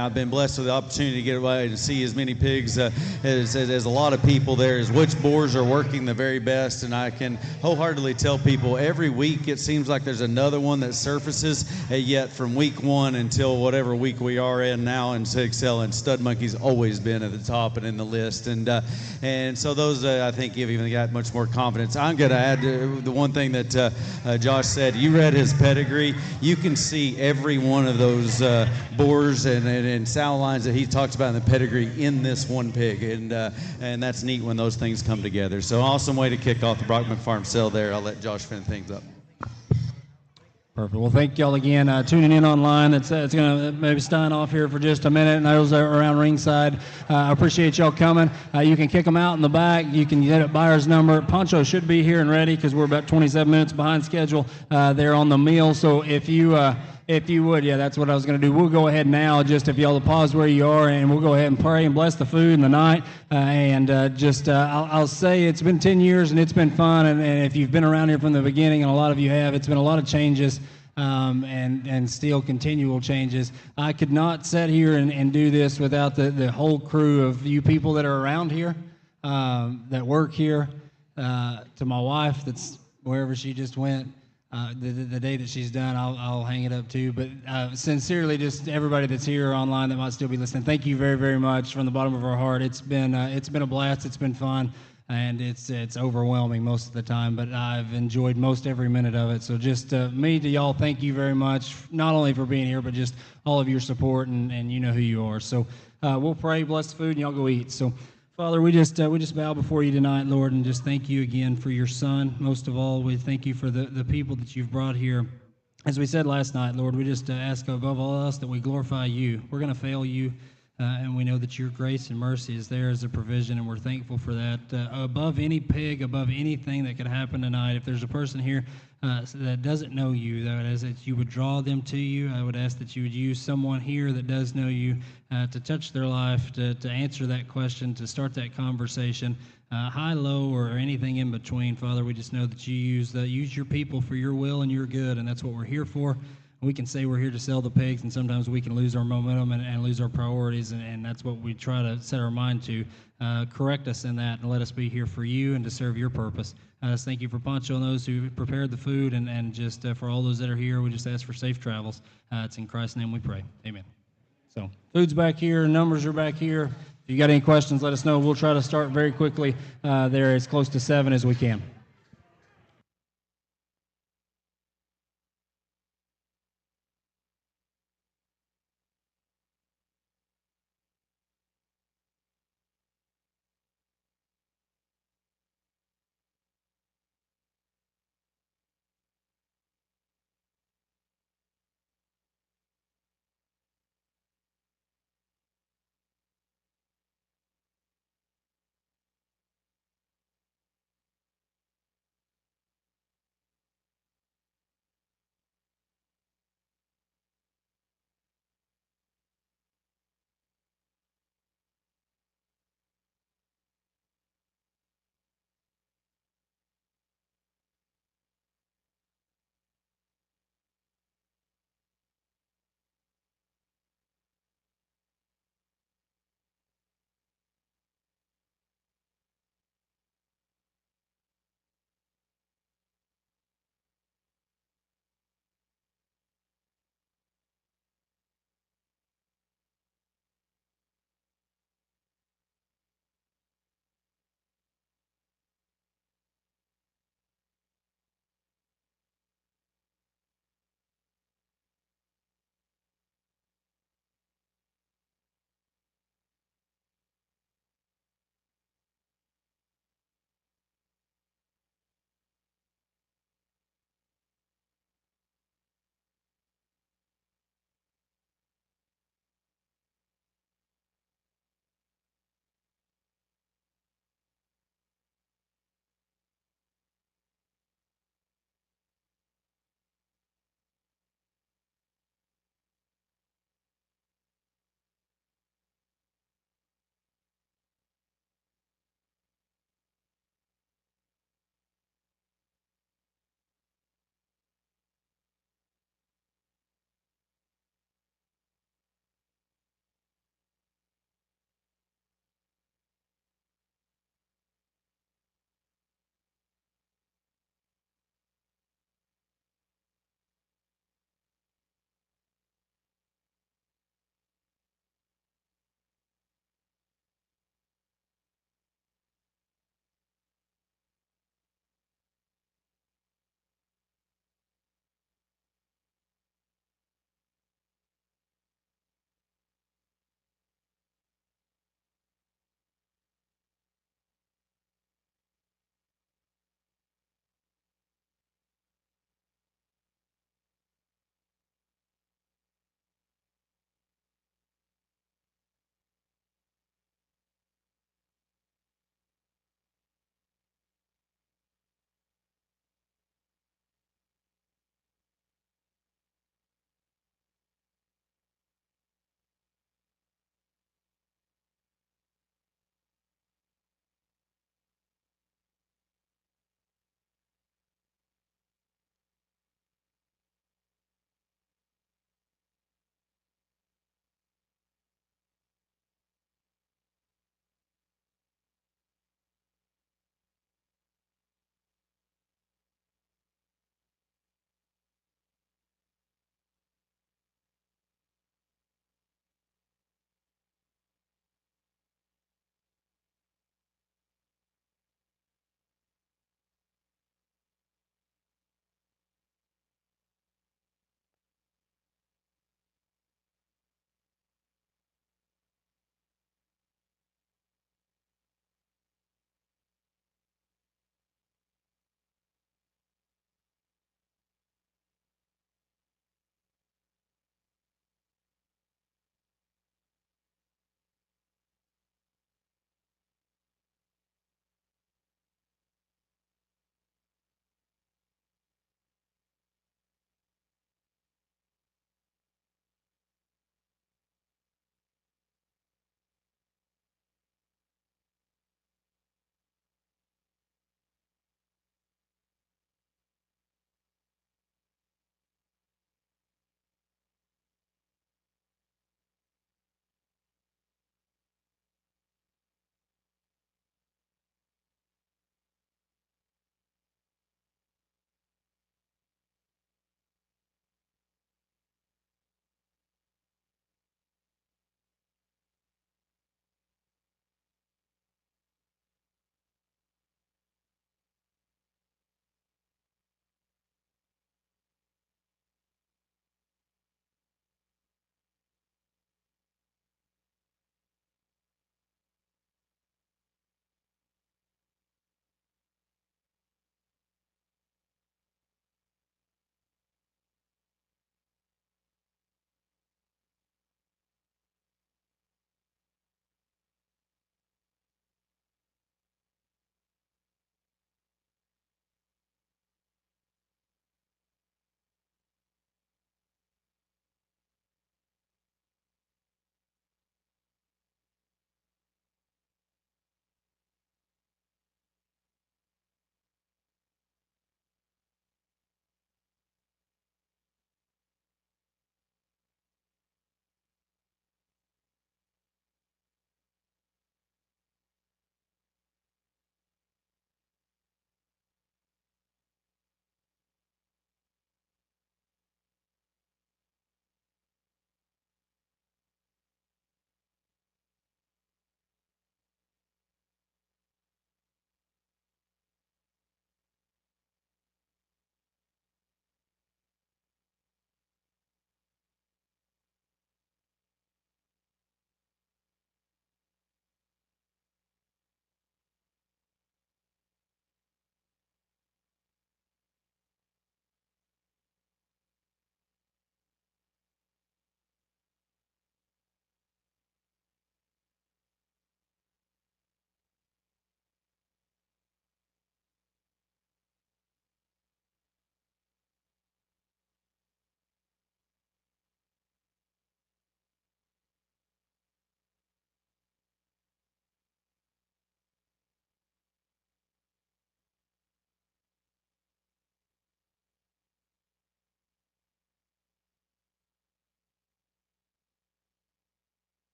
I've been blessed with the opportunity to get away and see as many pigs as a lot of people there, is which boars are working the very best. And I can wholeheartedly tell people every week it seems like there's another one that surfaces, yet from week one until whatever week we are in now in CCI, and stud monkey's always been at the top and in the list. And so those I think give even got much more confidence. I'm going to add the one thing that Josh said. You read his pedigree. You can see every one of those boars and sow lines that he talks about in the pedigree in this one pig. And that's neat when those things come together. So awesome way to kick off the Brockman Farm sale there. I'll let Josh finish things up. Perfect. Well, thank y'all again tuning in online. It's going to maybe sign off here for just a minute, and those are around ringside. I appreciate y'all coming. You can kick them out in the back. You can get a buyer's number. Poncho should be here and ready because we're about 27 minutes behind schedule there on the meal. So if you would, yeah, that's what I was going to do. We'll go ahead now, just if y'all pause where you are, and we'll go ahead and pray and bless the food and the night. I'll say it's been 10 years, and it's been fun. And if you've been around here from the beginning, and a lot of you have, it's been a lot of changes and still continual changes. I could not sit here and do this without the whole crew of you people that are around here, that work here, to my wife that's wherever she just went. The day that she's done, I'll hang it up too. But sincerely, just everybody that's here online that might still be listening, thank you very, very much from the bottom of our heart. It's been a blast. It's been fun, and it's overwhelming most of the time. But I've enjoyed most every minute of it. So just me to y'all, thank you very much, not only for being here, but just all of your support, and you know who you are. So we'll pray, bless the food, and y'all go eat. So. Father, we just bow before you tonight, Lord, and just thank you again for your son. Most of all, we thank you for the people that you've brought here. As we said last night, Lord, we just ask above all else that we glorify you. We're going to fail you, and we know that your grace and mercy is there as a provision, and we're thankful for that. Above any pig, above anything that could happen tonight, if there's a person here that doesn't know you, that is that you would draw them to you. I would ask that you would use someone here that does know you to touch their life, to answer that question, to start that conversation, high, low, or anything in between. Father, we just know that you use your people for your will and your good, and that's what we're here for. We can say we're here to sell the pigs, and sometimes we can lose our momentum and lose our priorities, and that's what we try to set our mind to. Correct us in that, and let us be here for you and to serve your purpose. Just thank you for Poncho and those who prepared the food, and just for all those that are here, we just ask for safe travels. It's in Christ's name we pray. Amen. So food's back here, numbers are back here. If you got any questions, let us know. We'll try to start very quickly there as close to 7 as we can.